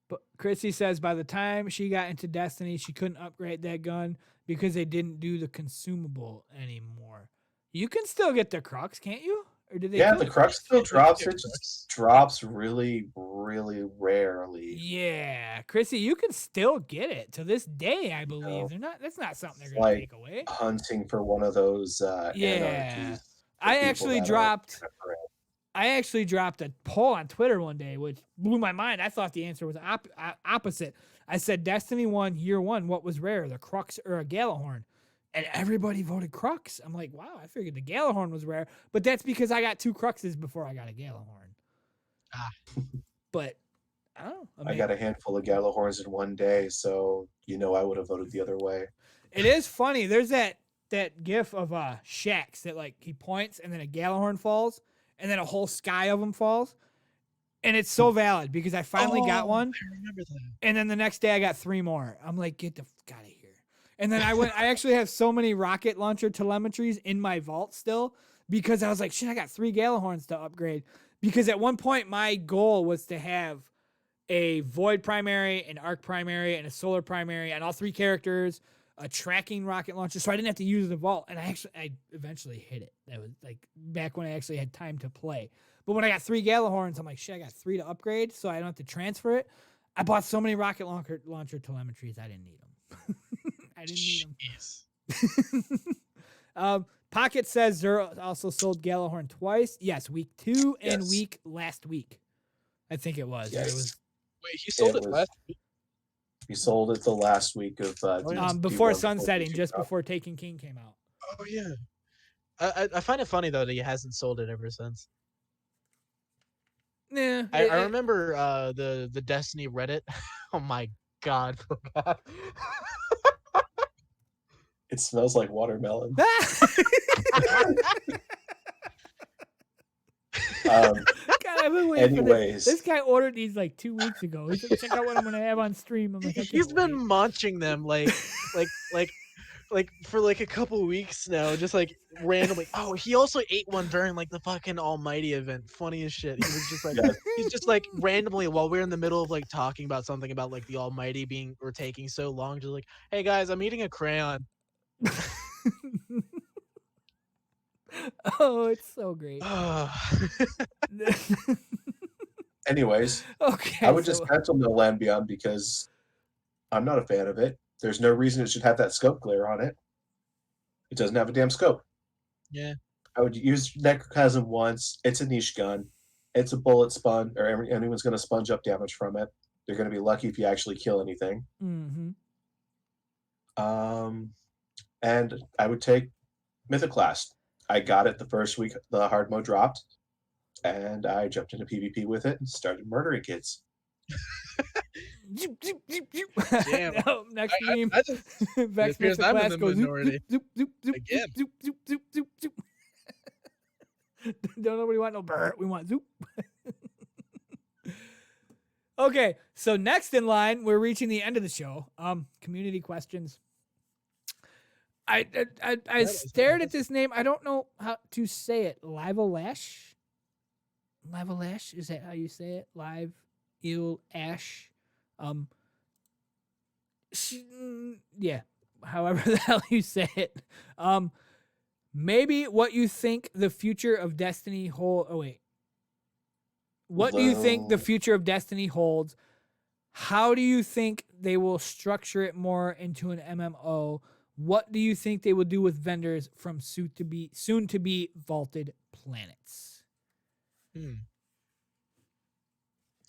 But Chrissy says by the time she got into Destiny, she couldn't upgrade that gun because they didn't do the consumable anymore. You can still get the Crux, can't you? Or did they? Yeah, do the it? Crux still drops. get It Crux. just drops really, really rarely. Yeah, Chrissy, you can still get it to this day. I believe No. they're not. That's not something they're It's gonna like take away. hunting for one of those Yeah. anarchies. for I people actually that are dropped. kinda correct. I actually dropped a poll on Twitter one day, which blew my mind. I thought the answer was opposite. I said Destiny 1, Year 1, what was rare, the Crux or a Galahorn? And everybody voted Crux. I'm like, wow, I figured the Galahorn was rare. But that's because I got 2 Cruxes before I got a Galahorn. Ah. But, I don't know. I got a handful of Galahorns in one day, so I would have voted the other way. It is funny. There's that gif of Shax that, like, he points and then a Galahorn falls and then a whole sky of them falls. And it's so valid because I finally got one. I remember that. And then the next day I got 3 more. I'm like, get the fuck out of here. And then I actually have so many rocket launcher telemetries in my vault still because I was like, shit, I got 3 Galahorns to upgrade. Because at one point my goal was to have a Void primary, an Arc primary, and a Solar primary on all 3 characters, a tracking rocket launcher, so I didn't have to use the vault. And I eventually hit it. That was like back when I actually had time to play. But when I got 3 Galahorns, I'm like, shit, I got 3 to upgrade, so I don't have to transfer it. I bought so many rocket launcher telemetries, I didn't need them. I didn't need them. Pocket says Zero also sold Galahorn twice. Yes, week 2 and Yes. week last week. I think it was. Yes. It was Wait, he sold It it was- last week? We sold it the last week of before D1 sunsetting, Teaching just Cup. before Taken King came out. Oh yeah. I find it funny though that he hasn't sold it ever since. Yeah, I remember the Destiny Reddit. Oh my god. It smells like watermelon. God, I've been waiting for Anyways. this. This guy ordered these like 2 weeks ago. He said, check out what I'm gonna have on stream. I'm like, I He's can't been wait. munching them like for like a couple weeks now, just like randomly. Oh, he also ate one during like the fucking Almighty event. Funny as shit. He was just like Yeah. he's just like randomly while we're in the middle of like talking about something about like the Almighty being or taking so long, just like, hey guys, I'm eating a crayon. Oh, it's so great. Anyways, Okay. I would just cancel No Land Beyond because I'm not a fan of it. There's no reason it should have that scope glare on it. It doesn't have a damn scope. Yeah. I would use Necrochasm once. It's a niche gun. It's a bullet spun, or anyone's going to sponge up damage from it. They're going to be lucky if you actually kill anything. Mm-hmm. And I would take Mythoclast. I got it the first week the hard mode dropped, and I jumped into PvP with it and started murdering kids. Damn. No, next meme. I just, Vex appears Mr. I'm in Class the goes zoop, minority. zoop, zoop, zoop, Again. zoop, zoop, zoop, zoop, zoop, zoop. Don't nobody want no burr. We want zoop. Okay, so next in line, we're reaching the end of the show. Community questions. I stared at this name. I don't know how to say it. Livelash? Livelash? Is that how you say it? Live Il Ash. Yeah. However the hell you say it. Maybe what you think the future of Destiny hold. Oh wait. What do you think the future of Destiny holds? How do you think they will structure it more into an MMO? What do you think they will do with vendors from soon to be vaulted planets?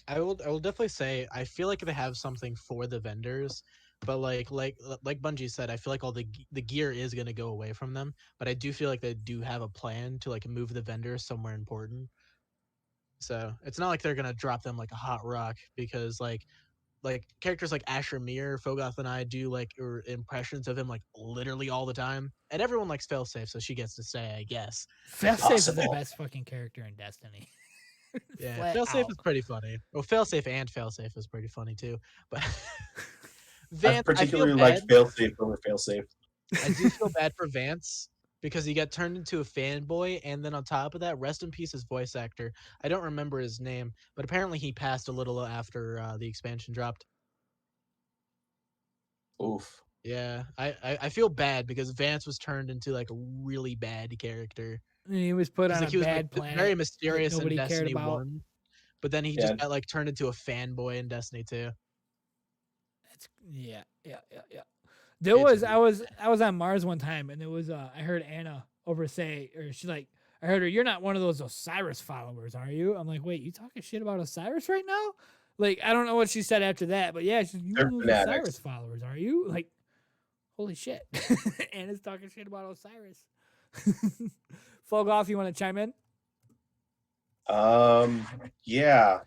I will definitely say I feel like they have something for the vendors, but like Bungie said, I feel like all the gear is gonna go away from them. But I do feel like they do have a plan to like move the vendors somewhere important. So it's not like they're gonna drop them like a hot rock because like characters like Asher Mir, Phogoth, and I do like impressions of him like literally all the time, and everyone likes Failsafe, so she gets to say, I guess. Failsafe is the best fucking character in Destiny. Yeah, Failsafe is pretty funny. Well, Failsafe and Failsafe is pretty funny too. But Vance, I particularly I feel like bad. Failsafe over Failsafe. I do feel bad for Vance because he got turned into a fanboy, and then on top of that, rest in peace his voice actor. I don't remember his name, but apparently he passed a little after the expansion dropped. Oof. Yeah, I feel bad because Vance was turned into like a really bad character. And he was put on Like a he was bad like planet. very mysterious in nobody cared Destiny about. 1, but then he just got like turned into a fanboy in Destiny 2. Yeah. There was I was on Mars one time, and there was I heard Anna say, or she's like, I heard her, you're not one of those Osiris followers, are you? I'm like, wait, you talking shit about Osiris right now? Like, I don't know what she said after that, but yeah, she's, you one of those Osiris followers, are you? Like, holy shit. Anna's talking shit about Osiris. Phogoth, you want to chime in? Yeah.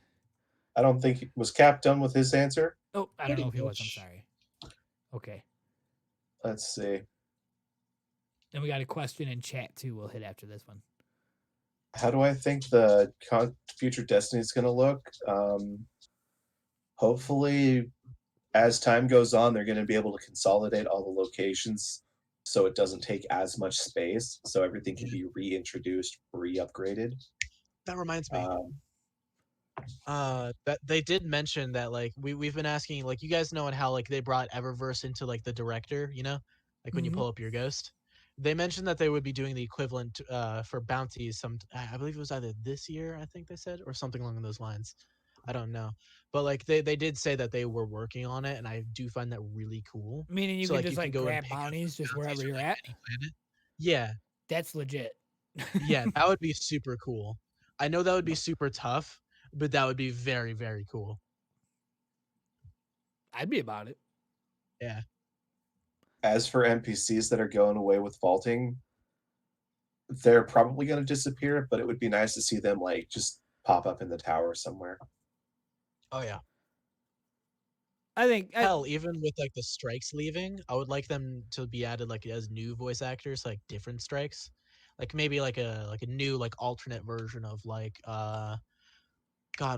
I don't think was Cap done with his answer. Oh, I don't know if he was. I'm sorry. Okay. Let's see. And we got a question in chat too. We'll hit after this one. How do I think the future Destiny is going to look? Hopefully, as time goes on, they're going to be able to consolidate all the locations so it doesn't take as much space, so everything can be reintroduced, re-upgraded. That reminds me. That they did mention that like we've been asking, like, you guys know how like they brought Eververse into like the director, you know, like when you pull up your ghost. They mentioned that they would be doing the equivalent for bounties. I believe it was either this year, I think they said, or something along those lines. I don't know, but like they did say that they were working on it, and I do find that really cool. Meaning you so, can like, just like go grab bounties just wherever you're at. Yeah, that's legit. Yeah, that would be super cool. I know that would be super tough, but that would be very, very cool. I'd be about it. Yeah. As for NPCs that are going away with vaulting, they're probably going to disappear, but it would be nice to see them like just pop up in the tower somewhere. Oh yeah. I think hell, even with like the strikes leaving, I would like them to be added like as new voice actors, like different strikes. Like maybe like a new like alternate version of like God,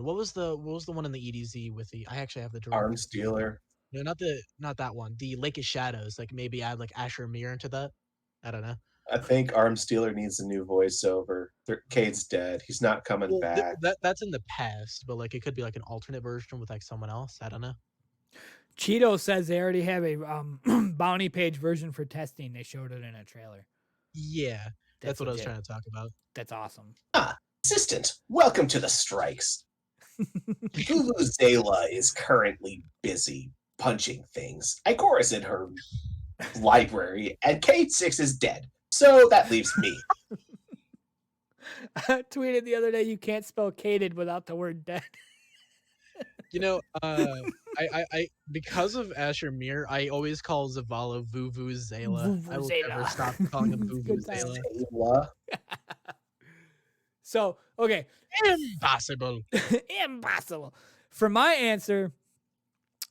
what was the one in the EDZ with the I actually have the director. Arms Dealer. No, not that one. The Lake of Shadows, like maybe add like Asher Mir into that. I don't know. I think Arms Dealer needs a new voiceover. Cade's dead. He's not coming back. That's in the past, but like it could be like an alternate version with like someone else. I don't know. Cheeto says they already have a bounty page version for testing. They showed it in a trailer. Yeah, that's what I was trying to talk about. That's awesome. Assistant, welcome to the strikes. Vuvuzela is currently busy punching things. Ikora's in her library, and Kate 6 is dead. So that leaves me. I tweeted the other day, you can't spell Kated without the word dead. You know, I because of Asher Mir, I always call Zavala Vuvuzela. I will never stop calling him Vuvuzela. So, okay. Impossible. Impossible. For my answer,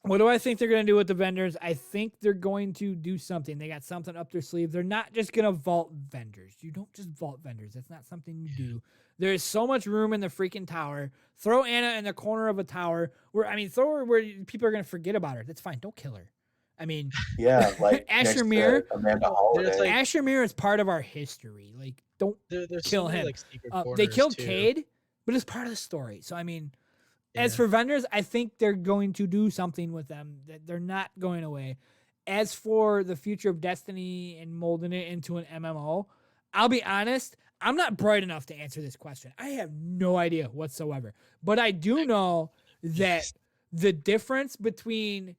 What do I think they're going to do with the vendors? I think they're going to do something. They got something up their sleeve. They're not just going to vault vendors. You don't just vault vendors. That's not something you do. There is so much room in the freaking tower. Throw Anna in the corner of a tower throw her where people are going to forget about her. That's fine. Don't kill her. I mean, Yeah, like Asher next Mir. to Amanda Holiday. like- Asher Mir is part of our history. Like, don't There's kill so many, him. like, secret They corners, killed too. Cade, but it's part of the story. So, I mean, as Yeah. for vendors, I think they're going to do something with them. That they're not going away. As for the future of Destiny and molding it into an MMO, I'll be honest, I'm not bright enough to answer this question. I have no idea whatsoever. But I do know that the difference between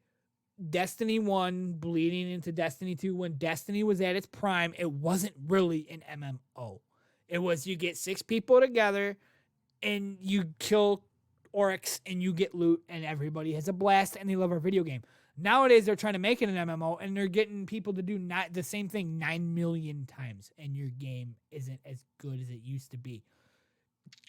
Destiny 1 bleeding into Destiny 2, when Destiny was at its prime, it wasn't really an MMO. It was you get 6 people together and you kill orcs and you get loot and everybody has a blast and they love our video game. Nowadays they're trying to make it an MMO and they're getting people to do not the same thing 9 million times and your game isn't as good as it used to be.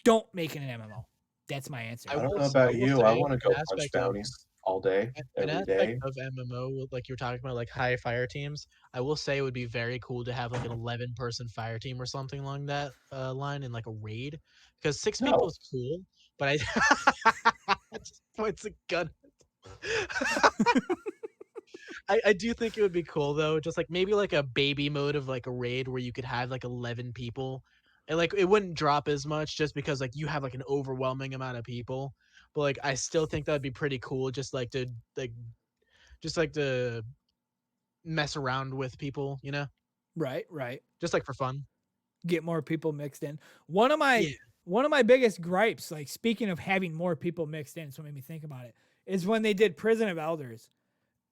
Don't make it an MMO. That's my answer. I don't will know s- about will you. I say want to go an punch aspect of- bounties all day, An every aspect day. of MMO, like you were talking about, like high fire teams, I will say it would be very cool to have like an 11-person fire team or something along that line in like a raid, because 6 No. people is cool, but I just points a gun. I do think it would be cool though, just like maybe like a baby mode of like a raid where you could have like 11 people, and like it wouldn't drop as much just because like you have like an overwhelming amount of people, but like I still think that'd be pretty cool, just like to mess around with people, you know, Right. just like for fun. Get more people mixed in. One of my biggest gripes, like speaking of having more people mixed in, so it made me think about it, is when they did Prison of Elders.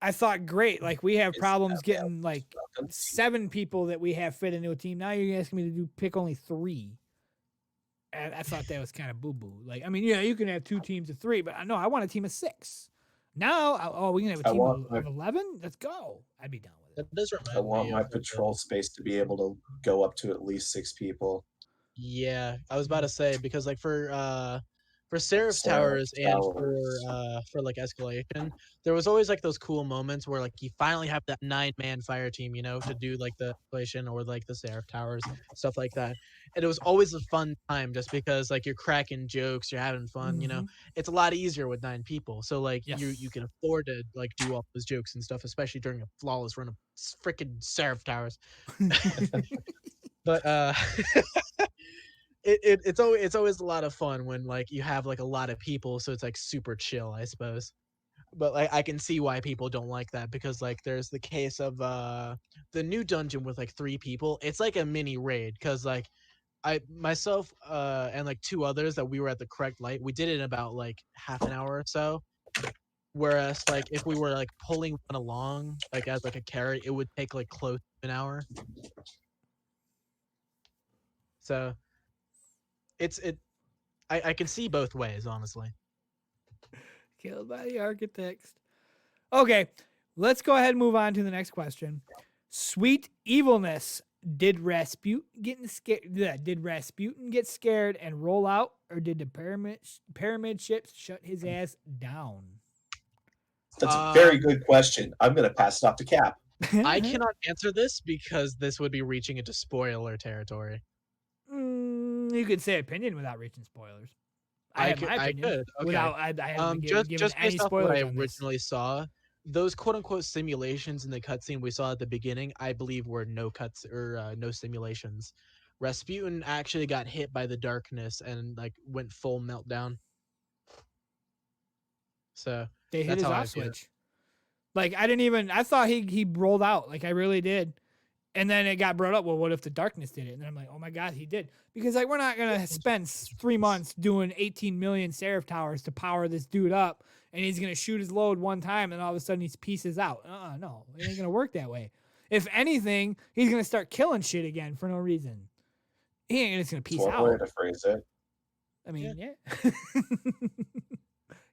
I thought, great, like we have problems getting like 7 people that we have fit into a team. Now you're asking me to pick only 3. And I thought that was kind of boo-boo. Like, I mean, yeah, you can have 2 teams of 3, but no, I want a team of 6. Now, we can have a team of 11? Let's go. I'd be down with it. That does remind I want me my of, like, patrol space to be able to go up to at least 6 people. Yeah, I was about to say, because like for Seraph Towers and for like Escalation, there was always like those cool moments where like you finally have that 9-man fire team, you know, to do like the Escalation or like the Seraph Towers, stuff like that. And it was always a fun time just because like you're cracking jokes, you're having fun, you know. It's a lot easier with 9 people. So like you can afford to like do all those jokes and stuff, especially during a flawless run of freaking Seraph Towers. But it's always a lot of fun when like you have like a lot of people, so it's like super chill, I suppose. But like I can see why people don't like that, because like there's the case of the new dungeon with like 3 people. It's like a mini raid, because like I myself and like 2 others that we were at the correct light, we did it in about like half an hour or so. Whereas like if we were like pulling one along like as like a carry, it would take like close to an hour. So I can see both ways, honestly. Killed by the architects. Okay, let's go ahead and move on to the next question. Sweet evilness. Did Rasputin get scared and roll out, or did the pyramid ships shut his ass down? That's a very good question. I'm going to pass it off to Cap. I cannot answer this because this would be reaching into spoiler territory. You could say opinion without reaching spoilers. I have my opinion. could. Okay. Without, I haven't given just any based off spoilers what I on this. originally saw, those quote unquote simulations in the cutscene we saw at the beginning, I believe were no cuts or no simulations. Rasputin actually got hit by the darkness and like went full meltdown. So They hit that's his how I off view it. switch. Like I thought he rolled out. Like I really did. And then it got brought up, well, what if the darkness did it? And then I'm like, oh my God, he did. Because like we're not gonna spend 3 months doing 18 million Seraph Towers to power this dude up, and he's gonna shoot his load one time and all of a sudden he pieces out. No, it ain't gonna work that way. If anything, he's gonna start killing shit again for no reason. He ain't just gonna piece That's out. one way to phrase it. I mean, yeah.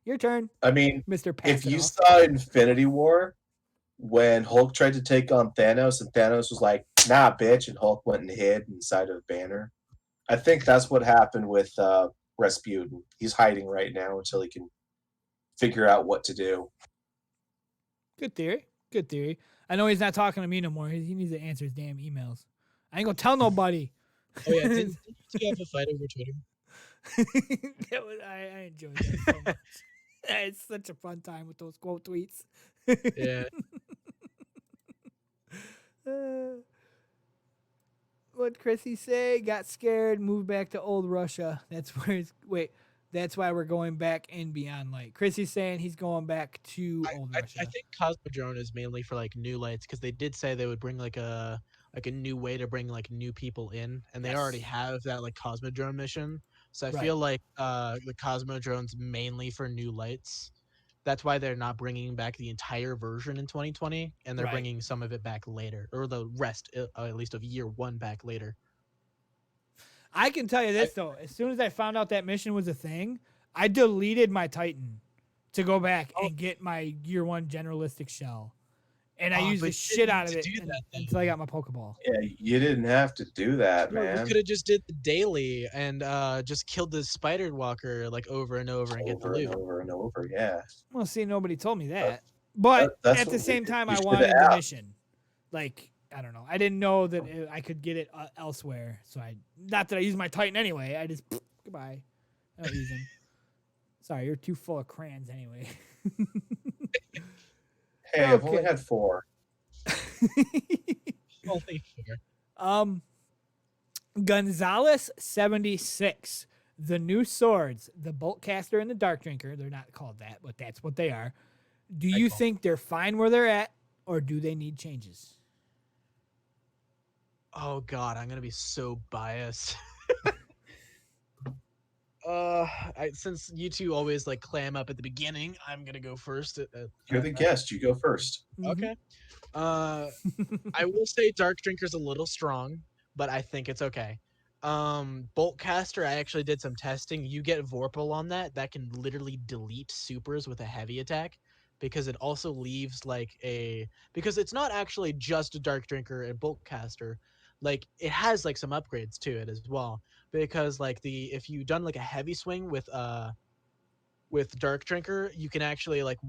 Your turn. I mean, Mr. if you saw Infinity War, when Hulk tried to take on Thanos, and Thanos was like, nah, bitch, and Hulk went and hid inside of Banner. I think that's what happened with Rasputin. He's hiding right now until he can figure out what to do. Good theory. Good theory. I know he's not talking to me no more. He needs to answer his damn emails. I ain't gonna tell nobody. Oh yeah, didn't you have a fight over Twitter? I enjoyed that so much. It's such a fun time with those quote tweets. Yeah. What'd Chrissy say? Got scared, moved back to old Russia. That's where it's that's why we're going back in Beyond Light. Chrissy's saying he's going back to old Russia. I think Cosmodrome is mainly for like new lights because they did say they would bring like a new way to bring like new people in, and they already have that like Cosmodrome mission. So I feel like the Cosmodrome's mainly for new lights. That's why they're not bringing back the entire version in 2020, and they're bringing some of it back later, or the rest, at least of year 1, back later. I can tell you this though: as soon as I found out that mission was a thing, I deleted my Titan to go back and get my year 1 generalistic shell, and I used the shit out of it until I got my Pokeball. Yeah, you didn't have to do that, man. You could have just did the daily and just killed the Spider Walker like over and over and get the loot. Over and over, yeah. Well, see, nobody told me that, but at the same time, I wanted the mission. Like, I don't know. I didn't know that I could get it elsewhere. So not that I use my Titan anyway. I just, goodbye. I don't use him. Sorry, you're too full of crayons anyway. Hey, I've only had 4. Only 4. Gonzalez 76. The new swords, the Boltcaster and the Dark Drinker. They're not called that, but that's what they are. Do you think they're fine where they're at, or do they need changes? Oh God, I'm gonna be so biased. Since you two always like clam up at the beginning, I'm gonna go first. You're the guest. You go first. Okay. I will say Dark Drinker's a little strong, but I think it's okay. Boltcaster, I actually did some testing. You get Vorpal on that can literally delete supers with a heavy attack, because it also leaves because it's not actually just a Dark Drinker and Boltcaster. Like, it has like some upgrades to it as well, because like if you done like a heavy swing with Dark Drinker, you can actually like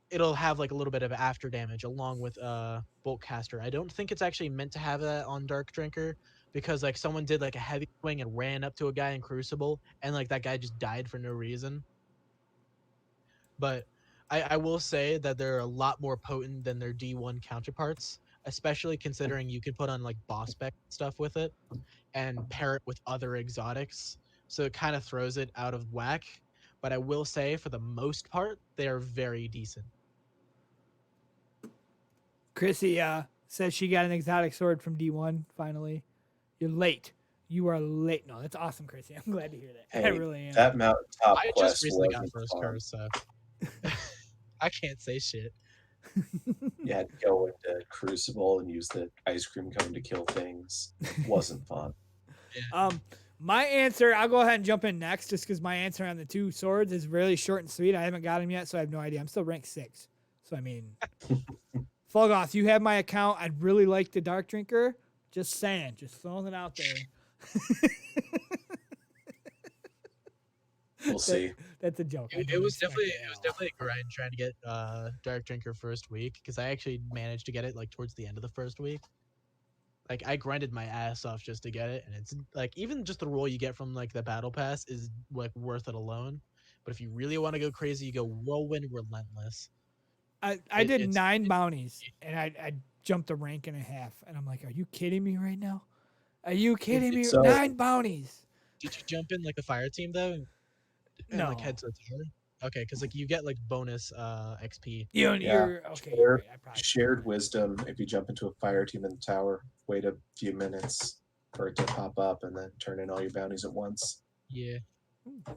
it'll have like a little bit of after damage along with Boltcaster. I don't think it's actually meant to have that on Dark Drinker, because like someone did like a heavy swing and ran up to a guy in Crucible, and like that guy just died for no reason. But I will say that they're a lot more potent than their D1 counterparts, especially considering you can put on like boss spec stuff with it and pair it with other exotics. So it kind of throws it out of whack. But I will say, for the most part, they are very decent. Chrissy says she got an exotic sword from D1 finally. You're late. You are late. No, that's awesome, Chrissy. I'm glad to hear that. Hey, I really am. That mountaintop I quest just recently got wasn't first fun. curse, so I can't say shit. You had to go into Crucible and use the ice cream cone to kill things. Wasn't fun. Yeah. My answer, I'll go ahead and jump in next, just because my answer on the 2 swords is really short and sweet. I haven't got him yet, so I have no idea. I'm still ranked 6. So, I mean, Phogoth, you have my account. I'd really like the Dark Drinker. Just saying. Just throwing it out there. We'll see. That's a joke. It was definitely a grind trying to get Dark Drinker first week, because I actually managed to get it like towards the end of the first week. Like, I grinded my ass off just to get it, and it's like even just the roll you get from like the battle pass is like worth it alone. But if you really want to go crazy, you go Whirlwind Relentless. I did 9 bounties, and I jumped a rank and a half, and I'm like, are you kidding me right now? Are you kidding me? So, 9 bounties. Did you jump in like a fire team though? And No. like head to the tower? Okay, because like you get like bonus XP. You're okay. You're right. I probably Shared wisdom. If you jump into a fire team in the tower, wait a few minutes for it to pop up, and then turn in all your bounties at once. Yeah.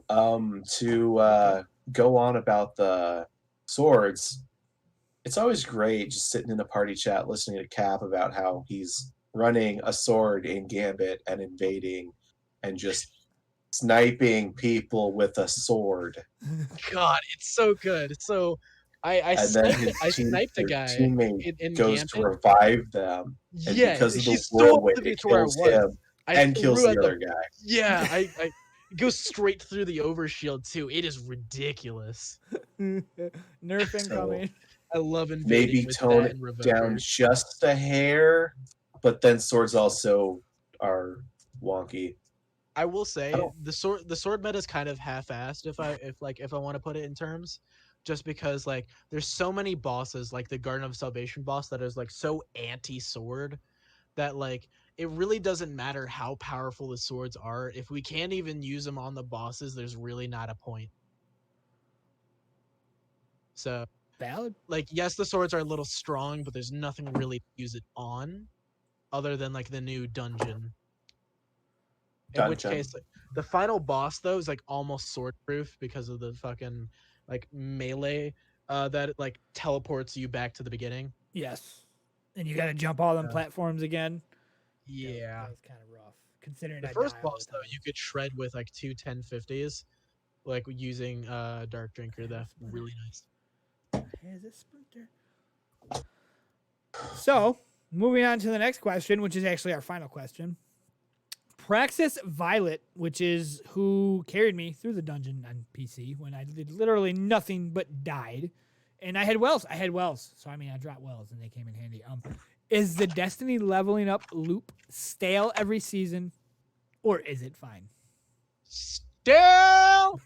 To go on about the swords, it's always great just sitting in a party chat listening to Cap about how he's running a sword in Gambit and invading and just sniping people with a sword. God, it's so good. So I sniped a guy teammate in goes Gambit to revive them, and Yeah, because of he the stole whirlwind, me it to where I kills was. him and kills threw the at other guy. Yeah, I it goes straight through the overshield too. It is ridiculous. Nerf incoming. I love invading Maybe with tone that it and down Revokers. just a hair, but then swords also are wonky. I will I say don't. the sword meta is kind of half-assed if I want to put it in terms, just because like there's so many bosses like the Garden of Salvation boss that is like so anti-sword that like it really doesn't matter how powerful the swords are if we can't even use them on the bosses. There's really not a point. So Valid. like yes, the swords are a little strong, but there's nothing really to use it on other than like the new dungeon. In Dun which dun. case, like, the final boss though is like almost sword proof because of the fucking like melee that it, like teleports you back to the beginning. Yes. And you got to jump all them Uh, platforms again. yeah. That was kind of rough, considering The I die first all the boss though, time. you could shred with like two 1050s, like using Dark Drinker. That's really nice. Here's a splinter. So, moving on to the next question, which is actually our final question. Praxis Violet, which is who carried me through the dungeon on PC when I did literally nothing but died. And I had wells. So, I mean, I dropped wells and they came in handy. Is the Destiny leveling up loop stale every season, or is it fine? Still,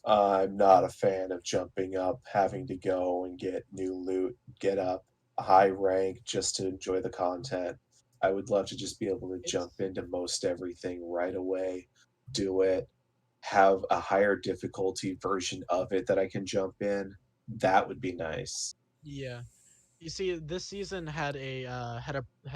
I'm not a fan of jumping up, having to go and get new loot, get up a high rank just to enjoy the content. I would love to just be able to jump it's into most everything right away, do it, have a higher difficulty version of it that I can jump in. That would be nice. yeah. You see, this season had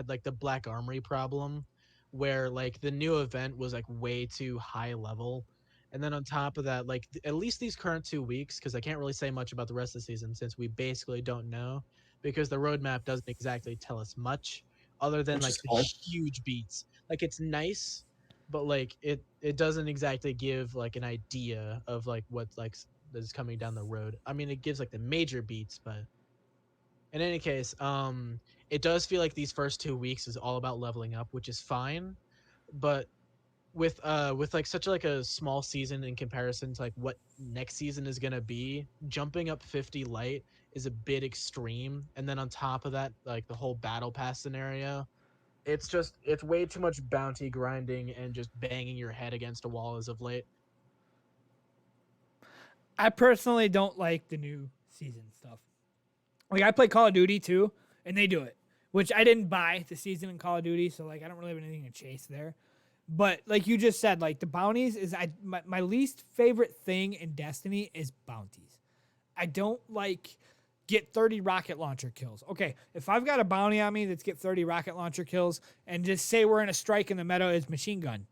like the Black Armory problem, where like the new event was like way too high level, and then on top of that, like at least these current 2 weeks, because I can't really say much about the rest of the season since we basically don't know, because the roadmap doesn't exactly tell us much other than Which like is the fine. huge beats. Like it's nice, but like it doesn't exactly give like an idea of like what like is coming down the road. I mean, it gives like the major beats, but in any case, it does feel like these first 2 weeks is all about leveling up, which is fine. But with like such like a small season in comparison to like what next season is gonna be, jumping up 50 light is a bit extreme. And then on top of that, like the whole battle pass scenario, it's way too much bounty grinding and just banging your head against a wall as of late. I personally don't like the new season stuff. Like I play Call of Duty too, and they do it, which I didn't buy the season in Call of Duty, so like I don't really have anything to chase there. But like you just said, like the bounties is my least favorite thing in Destiny is bounties. I don't like get 30 rocket launcher kills. Okay, if I've got a bounty on me that's get 30 rocket launcher kills, and just say we're in a strike and the meta is machine gun,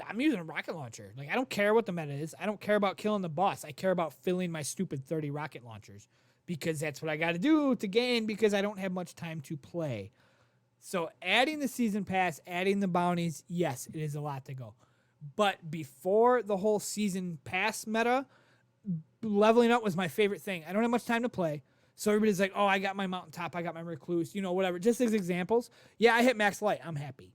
I'm using a rocket launcher. Like I don't care what the meta is. I don't care about killing the boss. I care about filling my stupid 30 rocket launchers because that's what I got to do to gain because I don't have much time to play. So adding the season pass, adding the bounties, yes, it is a lot to go. But before the whole season pass meta, leveling up was my favorite thing. I don't have much time to play. So everybody's like, oh, I got my mountaintop, I got my recluse, whatever. Just as examples. Yeah, I hit max light. I'm happy.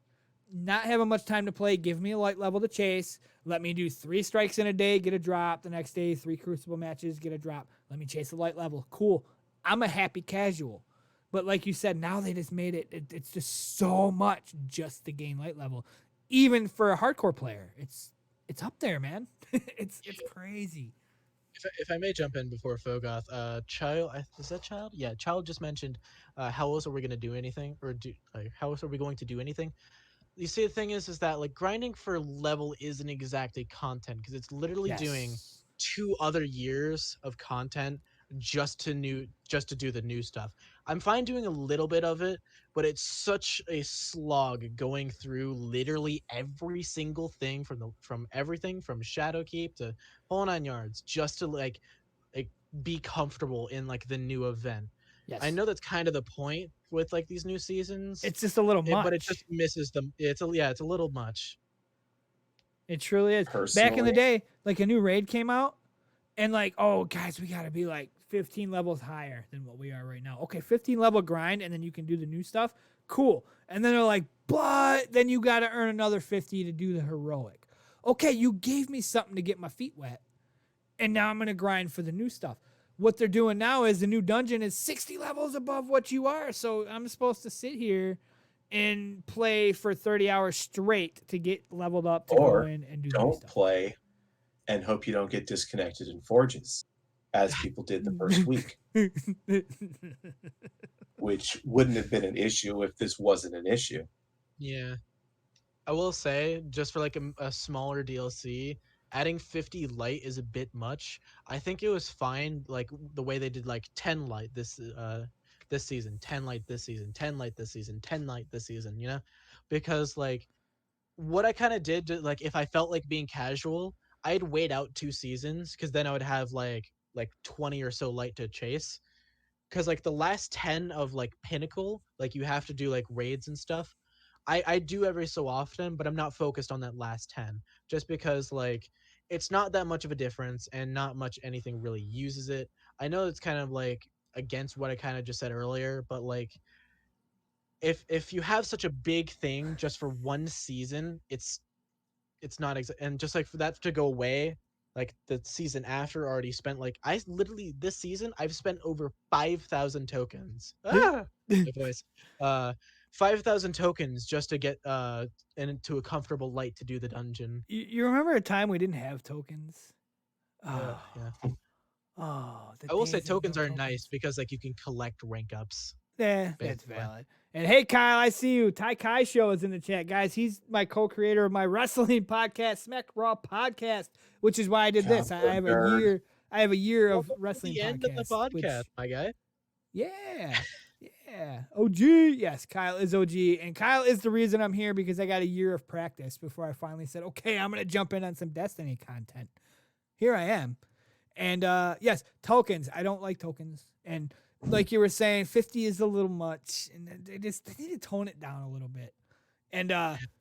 Not having much time to play, give me a light level to chase. Let me do 3 strikes in a day, get a drop. The next day, 3 crucible matches, get a drop. Let me chase a light level. Cool. I'm a happy casual. But like you said, now they just made it's just so much just to gain light level. Even for a hardcore player, it's up there, man. it's crazy. If I may jump in before Phogoth, Child, is that Child? Yeah, Child just mentioned, how else are we going to do anything, or do like how else are we going to do anything? You see, the thing is that like grinding for level isn't exactly content because it's literally doing Yes. 2 other years of content just to do the new stuff. I'm fine doing a little bit of it, but it's such a slog going through literally every single thing from everything from Shadowkeep to whole 9 yards just to like be comfortable in like the new event. I Yes. know that's kind of the point with like these new seasons, It's just a little but it just much. misses them. It's a little much. It truly is. Back in the Personally, day, like a new raid came out, and like, oh guys, we gotta be like 15 levels higher than what we are right now. Okay, 15 level grind, and then you can do the new stuff. Cool. And then they're like, but then you gotta earn another 50 to do the heroic. Okay, you gave me something to get my feet wet, and now I'm gonna grind for the new stuff. what they're doing now is the new dungeon is 60 levels above what you are. So I'm supposed to sit here and play for 30 hours straight to get leveled up to Or go in and do new don't stuff. play and hope you don't get disconnected in Forges, as people did the first week, which wouldn't have been an issue if this wasn't an issue. Yeah. I will say, just for like a smaller DLC, adding 50 light is a bit much. I think it was fine, like the way they did like 10 light this season, 10 light this season, 10 light this season, 10 light this season, you know? Because like what I kind of did, like if I felt like being casual, I'd wait out 2 seasons because then I would have like 20 or so light to chase. Because like the last 10 of like Pinnacle, like you have to do like raids and stuff. I do every so often, but I'm not focused on that last 10 just because like it's not that much of a difference and not much anything really uses it. I know it's kind of like against what I kind of just said earlier, but like if you have such a big thing just for one season, it's not and just like for that to go away, like the season after already spent like I literally this season I've spent over 5,000 tokens. My voice. 5,000 tokens just to get into a comfortable light to do the dungeon. You remember a time we didn't have tokens? Yeah. Oh, the I will say days of no tokens are nice because like you can collect rank ups. Yeah, that's basically. valid. And hey, Kyle, I see you. Ty Kai Show is in the chat, guys. He's my co-creator of my wrestling podcast, Smack Raw Podcast, which is why I did this. I have a Nerd. year. I have a year of Welcome to wrestling the end of the podcasts. podcast, my guy. Yeah, yeah. OG, yes, Kyle is OG, and Kyle is the reason I'm here because I got a year of practice before I finally said, okay, I'm gonna jump in on some Destiny content. Here I am, and yes, tokens. I don't like tokens, and like you were saying, 50 is a little much, and they need to tone it down a little bit. And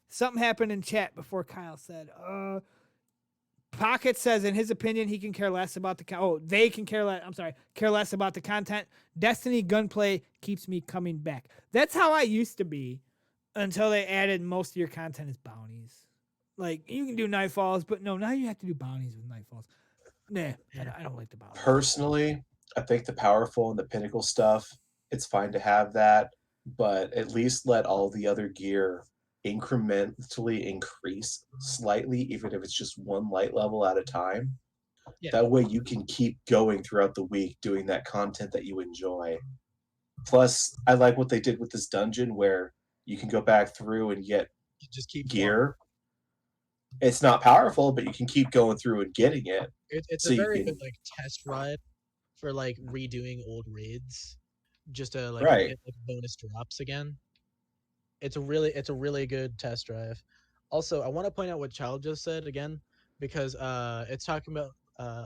something happened in chat before Kyle said, Pocket says, in his opinion, he can care less about they can care less. I'm sorry, care less about the content. Destiny gunplay keeps me coming back. That's how I used to be until they added most of your content as bounties. Like, you can do nightfalls, but no, now you have to do bounties with nightfalls. Nah, I don't like the bounties. Personally, I think the powerful and the pinnacle stuff, it's fine to have that, but at least let all the other gear incrementally increase slightly, even if it's just one light level at a time. Yeah. That way you can keep going throughout the week doing that content that you enjoy. Plus, I like what they did with this dungeon where you can go back through and get Just keep gear. It's not powerful, but you can keep going through and getting it. It's So a you very can- good like test ride for like redoing old raids, just to like Right. get like bonus drops again. It's a really good test drive. Also, I want to point out what Child just said again because it's talking about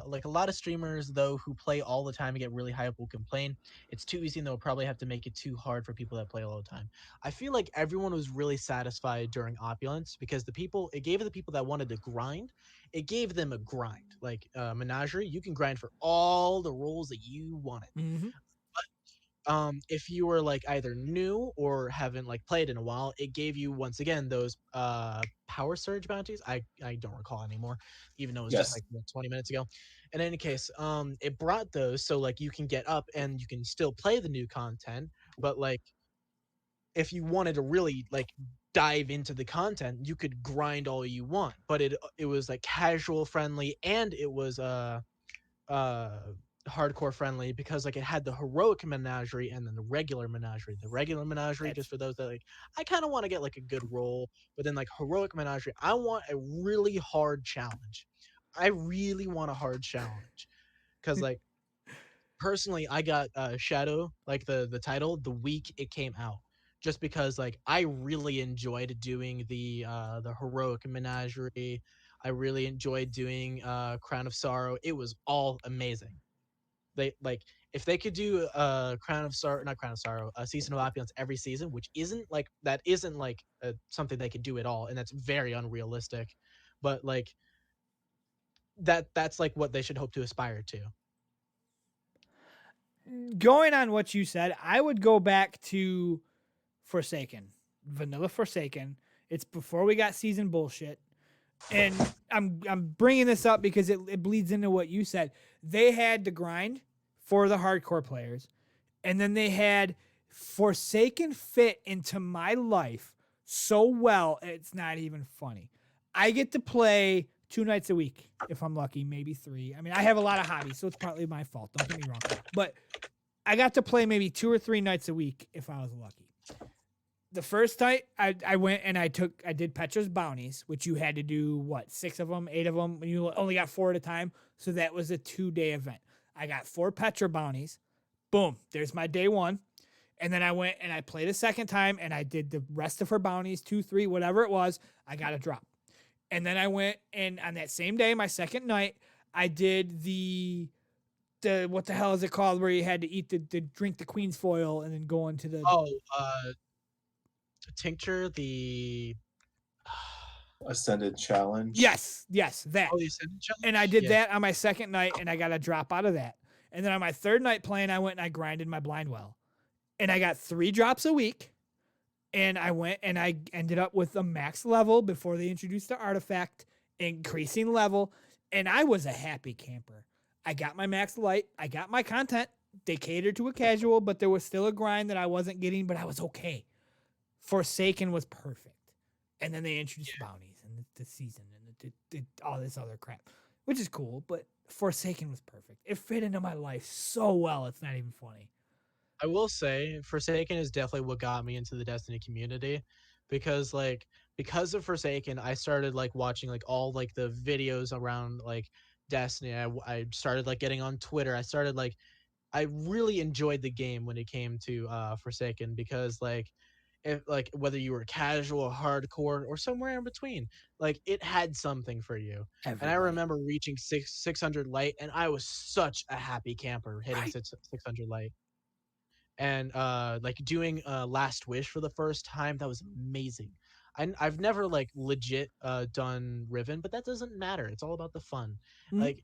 like a lot of streamers though who play all the time and get really high up will complain it's too easy and they'll probably have to make it too hard for people that play all the time. I feel like everyone was really satisfied during Opulence because it gave the people that wanted to grind, it gave them a grind. Like Menagerie, you can grind for all the roles that you wanted. Mm-hmm. If you were like either new or haven't like played in a while, it gave you once again those power surge bounties. I don't recall anymore, even though it was just Yes. like 20 minutes ago. In any case, it brought those so like you can get up and you can still play the new content, but like if you wanted to really like dive into the content, you could grind all you want. But it was like casual friendly and it was hardcore friendly because like it had the heroic menagerie and then the regular menagerie. The regular menagerie just for those that like I kind of want to get like a good roll, but then like heroic menagerie, I want a really hard challenge. I really want a hard challenge because like personally I got Shadow like the title the week it came out just because like I really enjoyed doing the heroic menagerie. I really enjoyed doing Crown of Sorrow. It was all amazing. They like if they could do Crown of Sorrow, not Crown of Sorrow, a Season of Opulence every season, which isn't like something they could do at all, and that's very unrealistic. But like that's like what they should hope to aspire to. Going on what you said, I would go back to Forsaken, Vanilla Forsaken. It's before we got season bullshit. And I'm bringing this up because it bleeds into what you said. They had the grind for the hardcore players. And then they had Forsaken fit into my life so well, it's not even funny. I get to play 2 nights a week if I'm lucky, maybe 3. I mean, I have a lot of hobbies, so it's partly my fault. Don't get me wrong. But I got to play maybe 2 or 3 nights a week if I was lucky. The first night I went and I did Petra's bounties, which you had to do 6 of them, 8 of them, and you only got 4 at a time. So that was a 2-day event. I got 4 Petra bounties. Boom, there's my day 1. And then I went and I played a second time and I did the rest of her bounties, 2, 3, whatever it was. I got a drop. And then I went and on that same day, my second night, I did the what the hell is it called where you had to eat drink the queen's foil and then go into the tincture, the Ascended challenge. Yes, that. the Ascended challenge. And I did that on my second night and I got a drop out of that. And then on my third night playing, I went and I grinded my blind well. And I got 3 drops a week. And I went and I ended up with a max level before they introduced the artifact, increasing level. And I was a happy camper. I got my max light. I got my content. They catered to a casual, but there was still a grind that I wasn't getting, but I was okay. Forsaken was perfect. And then they introduced bounties and the season and all this other crap, which is cool, but Forsaken was perfect. It fit into my life so well, it's not even funny. I will say Forsaken is definitely what got me into the Destiny community, because of Forsaken, I started watching all the videos around Destiny. I started getting on Twitter. I really enjoyed the game when it came to Forsaken, because if whether you were casual, hardcore, or somewhere in between, it had something for you. Everybody. And I remember reaching 600 light, and I was such a happy camper hitting 600 light. And doing Last Wish for the first time, that was amazing. I've never legit done Riven, but that doesn't matter. It's all about the fun. Mm-hmm.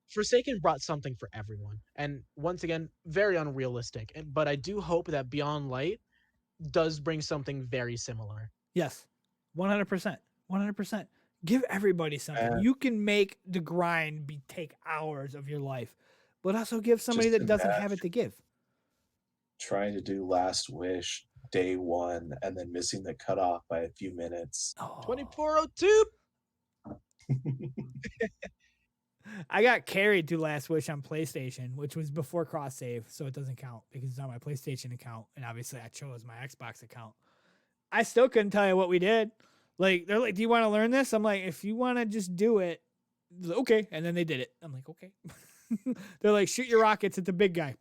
Forsaken brought something for everyone, and once again, very unrealistic. But I do hope that Beyond Light does bring something very similar. Yes, 100%. 100%. Give everybody something. You can make the grind take hours of your life, but also give somebody that doesn't have it to give. Trying to do Last Wish day 1 and then missing the cutoff by a few minutes. 2402. I got carried to Last Wish on PlayStation, which was before cross save, so it doesn't count because it's on my PlayStation account, and obviously I chose my Xbox account. I still couldn't tell you what we did. They're like, "Do you want to learn this?" I'm like, "If you want to just do it, okay." And then they did it. I'm like, "Okay." They're like, "Shoot your rockets at the big guy."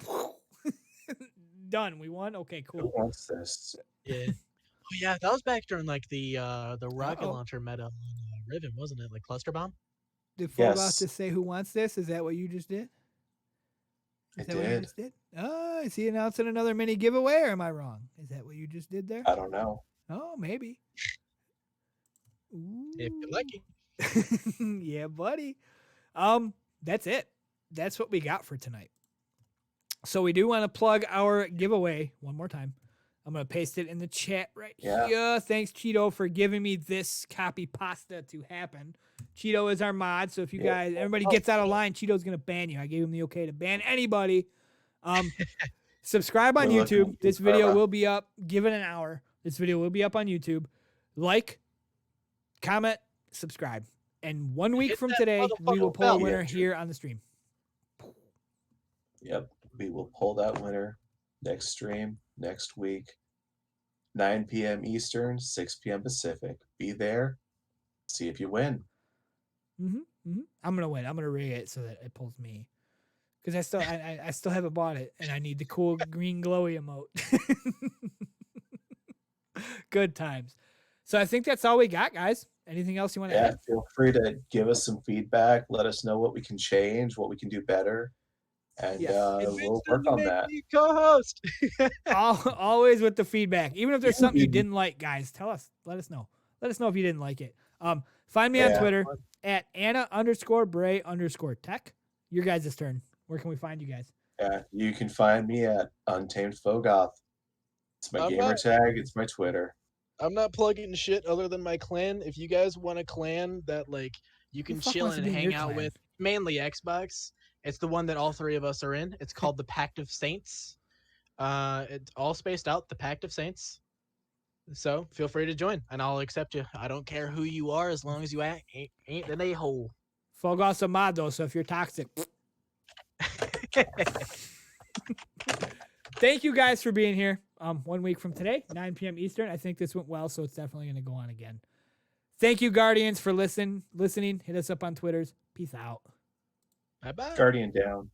Done. We won. Okay, cool. Who wants this? Yeah. Oh yeah, that was back during the rocket launcher meta on Riven, wasn't it? Cluster bomb. Did Phogoth just say who wants this? Is that what you just did? What you just did? Oh, is he announcing another mini giveaway, or am I wrong? Is that what you just did there? I don't know. Oh, maybe. Ooh. If you're lucky. Yeah, buddy. That's it. That's what we got for tonight. So we do want to plug our giveaway one more time. I'm going to paste it in the chat right here. Thanks, Cheeto, for giving me this copy pasta to happen. Cheeto is our mod, so if you guys, everybody gets out of line, Cheeto's going to ban you. I gave him the okay to ban anybody. Subscribe on YouTube. This video will be up. Give it an hour. This video will be up on YouTube. Like, comment, subscribe. And 1 week from today, we will pull a winner here on the stream. Yep. We will pull that winner next stream, next week, 9 p.m. Eastern, 6 p.m. Pacific. Be there. See if you win. I'm going to win. I'm going to rig it so that it pulls me. Because I still haven't bought it, and I need the cool green glowy emote. Good times. So I think that's all we got, guys. Anything else you want to add? Feel free to give us some feedback. Let us know what we can change, what we can do better. And we'll work on that. Co-host. Always with the feedback. Even if there's something you didn't like, guys, tell us. Let us know. Let us know if you didn't like it. Find me on Twitter at Anna_Bray_tech. Your guys' turn. Where can we find you guys? Yeah, you can find me at Untamed Phogoth. It's my gamer tag. It's my Twitter. I'm not plugging shit other than my clan. If you guys want a clan that you can chill and hang out with, mainly Xbox, It's the one that all three of us are in. It's called the Pact of Saints. It's all spaced out, the Pact of Saints. So feel free to join, and I'll accept you. I don't care who you are, as long as you ain't an a-hole. Phogoth amado, so if you're toxic. Thank you guys for being here. 1 week from today, 9 p.m. Eastern. I think this went well, so it's definitely going to go on again. Thank you, Guardians, for listening. Hit us up on Twitters. Peace out. Bye-bye. Guardian down.